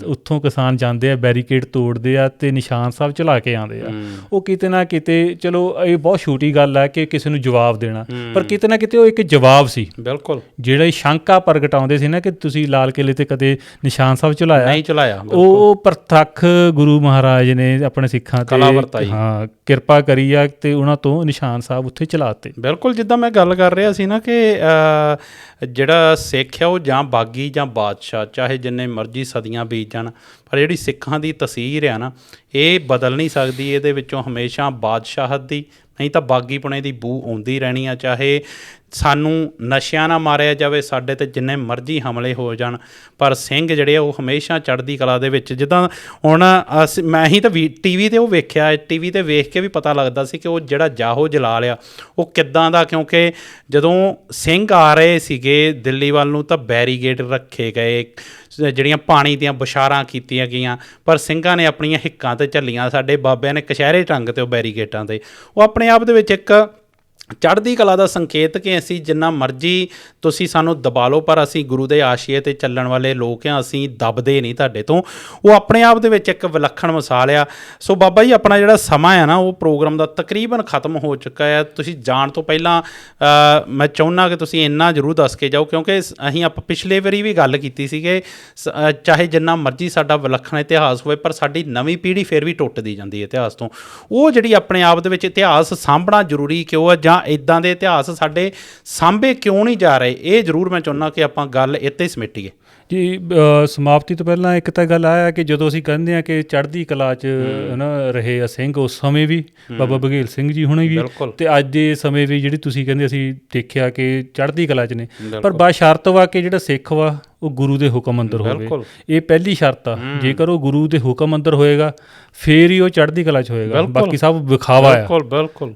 ਉੱਥੋਂ ਕਿਸਾਨ ਜਾਂਦੇ ਆ, ਬੈਰੀਕੇਡ ਤੋੜਦੇ ਆ ਅਤੇ ਨਿਸ਼ਾਨ ਸਾਹਿਬ ਚਲਾ ਕੇ ਆਉਂਦੇ ਆ। ਉਹ ਕਿਤੇ ਨਾ ਕਿਤੇ, ਚਲੋ ਇਹ ਬਹੁਤ ਛੋਟੀ ਗੱਲ ਹੈ ਕਿ ਕਿਸੇ ਨੂੰ ਜਵਾਬ ਦੇਣਾ, ਪਰ ਕਿਤੇ ਨਾ ਕਿਤੇ ਉਹ ਇੱਕ ਜਵਾਬ ਸੀ। ਬਿਲਕੁਲ। ਜਿਹੜਾ ਸ਼ੰਕਾ ਪ੍ਰਗਟਾਉਂਦੇ ਸੀ ਨਾ ਕਿ ਤੁਸੀਂ ਲਾਲ ਕਿਲ੍ਹੇ 'ਤੇ ਕਦੇ ਨਿਸ਼ਾਨ ਸਾਹਿਬ ਚਲਾਇਆ, ਉਹ ਪ੍ਰਤੱਖ ਗੁਰੂ ਮਹਾਰਾਜ ਨੇ ਆਪਣੇ ਸਿੱਖਾਂ 'ਤੇ ਕਿਰਪਾ ਕਰੀ ਆ ਅਤੇ ਉਹਨਾਂ ਤੋਂ ਨਿਸ਼ਾਨ ਸਾਹਿਬ ਉੱਥੇ ਚਲਾਤੇ। ਬਿਲਕੁਲ। ਜਿੱਦਾਂ ਮੈਂ ਗੱਲ ਕਰ ਰਿਹਾ ਸੀ ਨਾ ਕਿ ਜਿਹੜਾ ਸਿੱਖ ਆ ਉਹ ਜਾਂ ਬਾਗੀ ਜਾਂ ਬਾਦਸ਼ਾਹ, ਚਾਹੇ ਜਿੰਨੇ ਮਰਜ਼ੀ ਸਦੀਆਂ ਬੀਤ ਜਾਣ, ਪਰ ਜਿਹੜੀ ਸਿੱਖਾਂ ਦੀ ਤਸੀਰ ਆ ਨਾ, ਇਹ ਬਦਲ ਨਹੀਂ ਸਕਦੀ। ਇਹਦੇ ਵਿੱਚੋਂ ਹਮੇਸ਼ਾ ਬਾਦਸ਼ਾਹਤ ਦੀ ਨਹੀਂ ਤਾਂ ਬਾਗੀਪੁਣੇ ਦੀ ਬੂ ਆਉਂਦੀ ਰਹਿਣੀ ਆ। ਚਾਹੇ ਸਾਨੂੰ ਨਸ਼ਿਆਂ ਨਾਲ ਮਾਰਿਆ ਜਾਵੇ, ਸਾਡੇ 'ਤੇ ਜਿੰਨੇ ਮਰਜ਼ੀ ਹਮਲੇ ਹੋ ਜਾਣ, ਪਰ ਸਿੰਘ ਜਿਹੜੇ ਆ ਉਹ ਹਮੇਸ਼ਾ ਚੜ੍ਹਦੀ ਕਲਾ ਦੇ ਵਿੱਚ। ਜਿੱਦਾਂ ਹੁਣ ਮੈਂ ਹੀ ਤਾਂ TV 'ਤੇ ਉਹ ਵੇਖਿਆ, TV 'ਤੇ ਵੇਖ ਕੇ ਵੀ ਪਤਾ ਲੱਗਦਾ ਸੀ ਕਿ ਉਹ ਜਿਹੜਾ ਜਾਹੋ ਜਲਾਲ ਆ ਉਹ ਕਿੱਦਾਂ ਦਾ, ਕਿਉਂਕਿ ਜਦੋਂ ਸਿੰਘ ਆ ਰਹੇ ਸੀਗੇ ਦਿੱਲੀ ਵੱਲ ਨੂੰ ਤਾਂ ਬੈਰੀਗੇਡ ਰੱਖੇ ਗਏ, ਜਿਹੜੀਆਂ ਪਾਣੀ ਦੀਆਂ ਬੁਛਾਰਾਂ ਕੀਤੀਆਂ ਗਈਆਂ, ਪਰ ਸਿੰਘਾਂ ਨੇ ਆਪਣੀਆਂ ਹਿੱਕਾਂ 'ਤੇ ਝੱਲੀਆਂ। ਸਾਡੇ ਬਾਬਿਆਂ ਨੇ ਕਸ਼ਹਿਰੇ ਟੰਗ 'ਤੇ ਉਹ ਬੈਰੀਗੇਟਾਂ 'ਤੇ। ਉਹ ਆਪਣੇ ਆਪ ਦੇ ਵਿੱਚ ਇੱਕ ਚੜ੍ਹਦੀ ਕਲਾ ਦਾ ਸੰਕੇਤ ਕਿ ਅਸੀਂ ਜਿੰਨਾ ਮਰਜ਼ੀ ਤੁਸੀਂ ਸਾਨੂੰ ਦਬਾ ਲਓ, ਪਰ ਅਸੀਂ ਗੁਰੂ ਦੇ ਆਸ਼ੀਏ 'ਤੇ ਚੱਲਣ ਵਾਲੇ ਲੋਕ ਹਾਂ, ਅਸੀਂ ਦਬਦੇ ਨਹੀਂ ਤੁਹਾਡੇ ਤੋਂ। ਉਹ ਆਪਣੇ ਆਪ ਦੇ ਵਿੱਚ ਇੱਕ ਵਿਲੱਖਣ ਮਿਸਾਲ ਆ। ਸੋ ਬਾਬਾ ਜੀ, ਆਪਣਾ ਜਿਹੜਾ ਸਮਾਂ ਆ ਨਾ, ਉਹ ਪ੍ਰੋਗਰਾਮ ਦਾ ਤਕਰੀਬਨ ਖਤਮ ਹੋ ਚੁੱਕਾ ਹੈ। ਤੁਸੀਂ ਜਾਣ ਤੋਂ ਪਹਿਲਾਂ ਮੈਂ ਚਾਹੁੰਦਾ ਕਿ ਤੁਸੀਂ ਇੰਨਾ ਜ਼ਰੂਰ ਦੱਸ ਕੇ ਜਾਓ, ਕਿਉਂਕਿ ਅਸੀਂ ਆਪਾਂ ਪਿਛਲੇ ਵਾਰੀ ਵੀ ਗੱਲ ਕੀਤੀ ਸੀ ਕਿ ਚਾਹੇ ਜਿੰਨਾ ਮਰਜ਼ੀ ਸਾਡਾ ਵਿਲੱਖਣ ਇਤਿਹਾਸ ਹੋਵੇ, ਪਰ ਸਾਡੀ ਨਵੀਂ ਪੀੜ੍ਹੀ ਫਿਰ ਵੀ ਟੁੱਟਦੀ ਜਾਂਦੀ ਹੈ ਇਤਿਹਾਸ ਤੋਂ। ਉਹ ਜਿਹੜੀ ਆਪਣੇ ਆਪ ਦੇ ਵਿੱਚ ਇਤਿਹਾਸ ਸਾਂਭਣਾ ਜ਼ਰੂਰੀ ਕਿਉਂ ਹੈ, ਜਾਂ ਇੱਦਾਂ ਦੇ ਇਤਿਹਾਸ ਸਾਡੇ ਸਾਂਭੇ ਕਿਉਂ ਨਹੀਂ ਜਾ ਰਹੇ, ਇਹ ਜ਼ਰੂਰ ਮੈਂ ਚਾਹੁੰਦਾ ਕਿ ਆਪਾਂ ਗੱਲ ਇੱਥੇ ਸਮੇਟੀਏ ਜੀ। ਸਮਾਪਤੀ ਤੋਂ ਪਹਿਲਾਂ ਇੱਕ ਤਾਂ ਗੱਲ ਆ ਕਿ ਜਦੋਂ ਅਸੀਂ ਕਹਿੰਦੇ ਹਾਂ ਕਿ ਚੜ੍ਹਦੀ ਕਲਾ 'ਚ ਨਾ ਰਹੇ ਆ ਸਿੰਘ, ਉਸ ਸਮੇਂ ਵੀ ਬਾਬਾ ਬਘੇਲ ਸਿੰਘ ਜੀ ਹੁਣੇ ਵੀ, ਅਤੇ ਅੱਜ ਦੇ ਸਮੇਂ ਵੀ ਜਿਹੜੀ ਤੁਸੀਂ ਕਹਿੰਦੇ ਅਸੀਂ ਦੇਖਿਆ ਕਿ ਚੜ੍ਹਦੀ ਕਲਾ 'ਚ ਨੇ, ਪਰ ਬਸ਼ਰਤ ਵਾ ਕਿ ਜਿਹੜਾ ਸਿੱਖ ਵਾ ਉਹ ਗੁਰੂ ਦੇ ਹੁਕਮ ਅੰਦਰ ਹੋਵੇ। ਇਹ ਪਹਿਲੀ ਸ਼ਰਤ ਆ। ਜੇਕਰ ਉਹ ਗੁਰੂ ਦੇ ਹੁਕਮ ਅੰਦਰ ਹੋਏਗਾ ਫੇਰ ਹੀ ਉਹ ਚੜ੍ਹਦੀ ਕਲਾ 'ਚ ਹੋਏਗਾ, ਬਾਕੀ ਸਭ ਵਿਖਾਵਾ ਆ।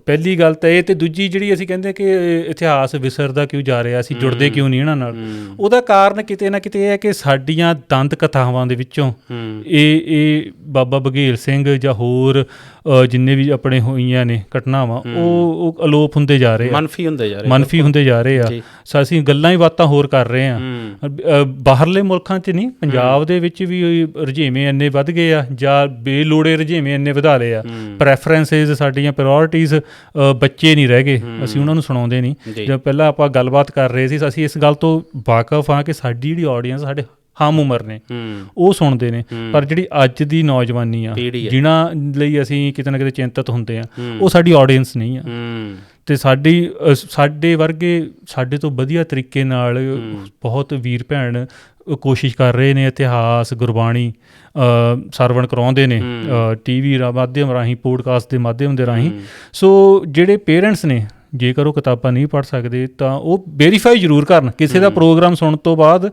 ਪਹਿਲੀ ਗੱਲ ਤਾਂ ਇਹ। ਅਤੇ ਦੂਜੀ ਜਿਹੜੀ ਅਸੀਂ ਕਹਿੰਦੇ ਕਿ ਇਤਿਹਾਸ ਵਿਸਰਦਾ ਕਿਉਂ ਜਾ ਰਿਹਾ, ਅਸੀਂ ਜੁੜਦੇ ਕਿਉਂ ਨਹੀਂ ਇਹਨਾਂ ਨਾਲ, ਉਹਦਾ ਕਾਰਨ ਕਿਤੇ ਨਾ ਕਿਤੇ ਇਹ ਹੈ ਕਿ ਸਾਡੀਆਂ ਦੰਦ ਕਥਾਵਾਂ ਦੇ ਵਿੱਚੋਂ ਇਹ ਬਾਬਾ ਬਘੇਲ ਸਿੰਘ ਜਾਂ ਹੋਰ ਜਿੰਨੇ ਵੀ ਆਪਣੇ ਹੋਈਆਂ ਨੇ ਘਟਨਾਵਾਂ, ਉਹ ਅਲੋਪ ਹੁੰਦੇ ਜਾ ਰਹੇ ਆ, ਮਨਫੀ ਹੁੰਦੇ ਜਾ ਰਹੇ ਆ। ਸੋ ਅਸੀਂ ਗੱਲਾਂ ਹੀ ਬਾਤਾਂ ਹੋਰ ਕਰ ਰਹੇ ਹਾਂ। ਬਾਹਰਲੇ ਮੁਲਕਾਂ 'ਚ ਨਹੀਂ, ਪੰਜਾਬ ਦੇ ਵਿੱਚ ਵੀ ਰੁਝੇਵੇਂ ਇੰਨੇ ਵੱਧ ਗਏ ਆ, ਜਾਂ ਬੇਲੋੜੇ ਰੁਝੇਵੇਂ ਇੰਨੇ ਵਧਾ ਲਏ ਆ। ਪ੍ਰੈਫਰੈਂਸਿਸ, ਸਾਡੀਆਂ ਪ੍ਰਾਇਓਰਟੀਜ਼, ਬੱਚੇ ਨਹੀਂ ਰਹਿ ਗਏ, ਅਸੀਂ ਉਹਨਾਂ ਨੂੰ ਸੁਣਾਉਂਦੇ ਨਹੀਂ। ਜਦ ਪਹਿਲਾਂ ਆਪਾਂ ਗੱਲਬਾਤ ਕਰ ਰਹੇ ਸੀ, ਅਸੀਂ ਇਸ ਗੱਲ ਤੋਂ ਵਾਕਫ ਹਾਂ ਕਿ ਸਾਡੀ ਜਿਹੜੀ ਆਡੀਅנס ਸਾਡੇ ਹਮ ਉਮਰ ਨੇ, ਉਹ ਸੁਣਦੇ ਨੇ, ਪਰ ਜਿਹੜੀ ਅੱਜ ਦੀ ਨੌਜਵਾਨੀ ਆ, ਜਿਨ੍ਹਾਂ ਲਈ ਅਸੀਂ ਕਿਤੇ ਨਾ ਕਿਤੇ ਚਿੰਤਤ ਹੁੰਦੇ ਆ, ਉਹ ਸਾਡੀ ਆਡੀਅנס ਨਹੀਂ ਆ। ਅਤੇ ਸਾਡੇ ਵਰਗੇ ਸਾਡੇ ਤੋਂ ਵਧੀਆ ਤਰੀਕੇ ਨਾਲ ਬਹੁਤ ਵੀਰ ਭੈਣ ਕੋਸ਼ਿਸ਼ ਕਰ ਰਹੇ ਨੇ, ਇਤਿਹਾਸ ਗੁਰਬਾਣੀ ਸਰਵਣ ਕਰਾਉਂਦੇ ਨੇ TV ਮਾਧਿਅਮ ਰਾਹੀਂ, ਪੋਡਕਾਸਟ ਦੇ ਮਾਧਿਅਮ ਦੇ ਰਾਹੀਂ। ਸੋ ਜਿਹੜੇ ਪੇਰੈਂਟਸ ਨੇ, ਜੇਕਰ ਉਹ ਕਿਤਾਬਾਂ ਨਹੀਂ ਪੜ੍ਹ ਸਕਦੇ ਤਾਂ ਉਹ ਵੈਰੀਫਾਈ ਜ਼ਰੂਰ ਕਰਨ। ਕਿਸੇ ਦਾ ਪ੍ਰੋਗਰਾਮ ਸੁਣਨ ਤੋਂ ਬਾਅਦ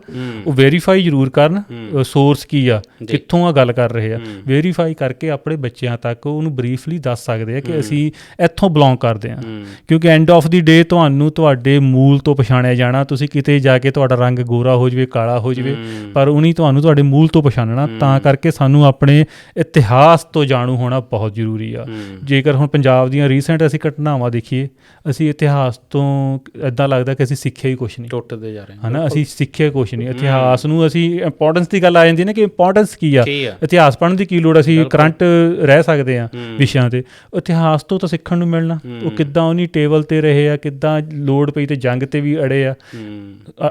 ਉਹ ਵੈਰੀਫਾਈ ਜ਼ਰੂਰ ਕਰਨ, ਸੋਰਸ ਕੀ ਆ, ਕਿੱਥੋਂ ਆ ਗੱਲ ਕਰ ਰਹੇ ਆ, ਵੈਰੀਫਾਈ ਕਰਕੇ ਆਪਣੇ ਬੱਚਿਆਂ ਤੱਕ ਉਹਨੂੰ ਬਰੀਫਲੀ ਦੱਸ ਸਕਦੇ ਆ ਕਿ ਅਸੀਂ ਇੱਥੋਂ ਬਿਲੋਂਗ ਕਰਦੇ ਹਾਂ। ਕਿਉਂਕਿ ਐਂਡ ਆਫ ਦੀ ਡੇ ਤੁਹਾਨੂੰ ਤੁਹਾਡੇ ਮੂਲ ਤੋਂ ਪਛਾਣਿਆ ਜਾਣਾ। ਤੁਸੀਂ ਕਿਤੇ ਜਾ ਕੇ ਤੁਹਾਡਾ ਰੰਗ ਗੋਰਾ ਹੋ ਜਾਵੇ, ਕਾਲਾ ਹੋ ਜਾਵੇ, ਪਰ ਉਹਨੇ ਤੁਹਾਨੂੰ ਤੁਹਾਡੇ ਮੂਲ ਤੋਂ ਪਛਾਣਨਾ। ਤਾਂ ਕਰਕੇ ਸਾਨੂੰ ਆਪਣੇ ਇਤਿਹਾਸ ਤੋਂ ਜਾਣੂ ਹੋਣਾ ਬਹੁਤ ਜ਼ਰੂਰੀ ਆ। ਜੇਕਰ ਹੁਣ ਪੰਜਾਬ ਦੀਆਂ ਰੀਸੈਂਟ ਅਸੀਂ ਘਟਨਾਵਾਂ ਦੇਖੀਏ, ਅਸੀਂ ਇਤਿਹਾਸ ਤੋਂ ਇੱਦਾਂ ਲੱਗਦਾ ਕਿ ਅਸੀਂ ਸਿੱਖਿਆ ਹੀ ਕੁਛ ਨਹੀਂ, ਟੁੱਟਦੇ ਜਾ ਰਹੇ ਹੈ ਨਾ। ਅਸੀਂ ਸਿੱਖਿਆ ਕੁਛ ਨਹੀਂ। ਇਤਿਹਾਸ ਨੂੰ ਅਸੀਂ ਇੰਪੋਰਟੈਂਸ ਦੀ ਗੱਲ ਆ ਜਾਂਦੀ ਨਾ ਕਿ ਇੰਪੋਰਟੈਂਸ ਕੀ ਆ, ਇਤਿਹਾਸ ਪੜ੍ਹਨ ਦੀ ਕੀ ਲੋੜ, ਅਸੀਂ ਕਰੰਟ ਰਹਿ ਸਕਦੇ ਹਾਂ ਵਿਸ਼ਿਆਂ 'ਤੇ। ਇਤਿਹਾਸ ਤੋਂ ਤਾਂ ਸਿੱਖਣ ਨੂੰ ਮਿਲਣਾ, ਉਹ ਕਿੱਦਾਂ ਉਹਨੀ ਟੇਬਲ 'ਤੇ ਰਹੇ ਆ, ਕਿੱਦਾਂ ਲੋੜ ਪਈ ਤੇ ਜੰਗ 'ਤੇ ਵੀ ਅੜੇ ਆ,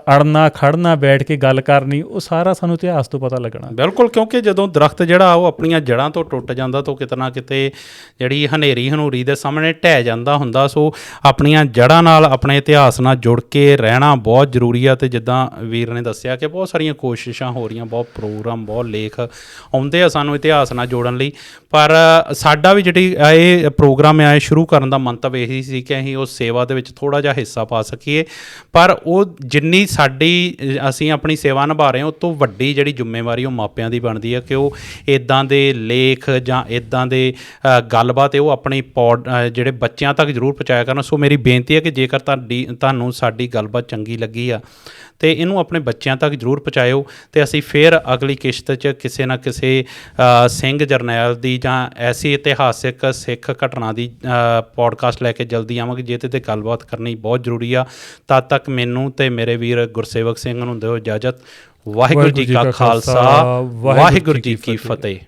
ਅੜਨਾ ਖੜਨਾ, ਬੈਠ ਕੇ ਗੱਲ ਕਰਨੀ, ਉਹ ਸਾਰਾ ਸਾਨੂੰ ਇਤਿਹਾਸ ਤੋਂ ਪਤਾ ਲੱਗਣਾ। ਬਿਲਕੁਲ, ਕਿਉਂਕਿ ਜਦੋਂ ਦਰਖਤ ਜਿਹੜਾ ਉਹ ਆਪਣੀਆਂ ਜੜ੍ਹਾਂ ਤੋਂ ਟੁੱਟ ਜਾਂਦਾ ਤਾਂ ਕਿਤੇ ਨਾ ਕਿਤੇ ਜਿਹੜੀ ਹਨੇਰੀ ਹਨੂਰੀ ਦੇ ਸਾਹਮਣੇ ਢਹਿ ਜਾਂਦਾ ਹੁੰਦਾ। ਸੋ ਆਪਣੀਆਂ ਜੜ੍ਹਾਂ ਨਾਲ, ਆਪਣੇ ਇਤਿਹਾਸ ਨਾਲ ਜੁੜ ਕੇ ਰਹਿਣਾ ਬਹੁਤ ਜ਼ਰੂਰੀ ਆ। ਅਤੇ ਜਿੱਦਾਂ ਵੀਰ ਨੇ ਦੱਸਿਆ ਕਿ ਬਹੁਤ ਸਾਰੀਆਂ ਕੋਸ਼ਿਸ਼ਾਂ ਹੋ ਰਹੀਆਂ, ਬਹੁਤ ਪ੍ਰੋਗਰਾਮ, ਬਹੁਤ ਲੇਖ ਆਉਂਦੇ ਆ ਸਾਨੂੰ ਇਤਿਹਾਸ ਨਾਲ ਜੋੜਨ ਲਈ। ਪਰ ਸਾਡਾ ਵੀ ਜਿਹੜੀ ਇਹ ਪ੍ਰੋਗਰਾਮ ਆ, ਇਹ ਸ਼ੁਰੂ ਕਰਨ ਦਾ ਮੰਤਵ ਇਹੀ ਸੀ ਕਿ ਅਸੀਂ ਉਸ ਸੇਵਾ ਦੇ ਵਿੱਚ ਥੋੜ੍ਹਾ ਜਿਹਾ ਹਿੱਸਾ ਪਾ ਸਕੀਏ। ਪਰ ਉਹ ਜਿੰਨੀ ਅਸੀਂ ਆਪਣੀ ਸੇਵਾ ਨਿਭਾ ਰਹੇ ਹਾਂ, ਉਹ ਤੋਂ ਵੱਡੀ ਜਿਹੜੀ ਜ਼ਿੰਮੇਵਾਰੀ ਉਹ ਮਾਪਿਆਂ ਦੀ ਬਣਦੀ ਹੈ ਕਿ ਉਹ ਇੱਦਾਂ ਦੇ ਲੇਖ ਜਾਂ ਇੱਦਾਂ ਦੇ ਗੱਲਬਾਤ ਉਹ ਆਪਣੀ ਜਿਹੜੇ ਬੱਚਿਆਂ ਤੱਕ ਜ਼ਰੂਰ ਪਹੁੰਚਾਇਆ ਕਰਨ। ਸੋ ਮੇਰੀ ਬੇਨਤੀ ਹੈ ਕਿ ਜੇਕਰ ਤੁਹਾਨੂੰ ਸਾਡੀ ਗੱਲਬਾਤ ਚੰਗੀ ਲੱਗੀ ਆ ਅਤੇ ਇਹਨੂੰ ਆਪਣੇ ਬੱਚਿਆਂ ਤੱਕ ਜ਼ਰੂਰ ਪਹੁੰਚਾਇਓ। ਅਤੇ ਅਸੀਂ ਫਿਰ ਅਗਲੀ ਕਿਸ਼ਤ 'ਚ ਕਿਸੇ ਨਾ ਕਿਸੇ ਸਿੰਘ ਜਰਨੈਲ ਦੀ ਜਾਂ ਐਸੀ ਇਤਿਹਾਸਿਕ ਸਿੱਖ ਘਟਨਾ ਦੀ ਪੋਡਕਾਸਟ ਲੈ ਕੇ ਜਲਦੀ ਆਵਾਂਗੇ, ਜਿਹਦੇ 'ਤੇ ਗੱਲਬਾਤ ਕਰਨੀ ਬਹੁਤ ਜ਼ਰੂਰੀ ਆ। ਤਦ ਤੱਕ ਮੈਨੂੰ ਅਤੇ ਮੇਰੇ ਵੀਰ ਗੁਰਸੇਵਕ ਸਿੰਘ ਨੂੰ ਦਿਓ ਇਜਾਜ਼ਤ। ਵਾਹਿਗੁਰੂ ਜੀ ਕਾ ਖਾਲਸਾ, ਵਾਹਿਗੁਰੂ ਜੀ ਕੀ ਫਤਿਹ।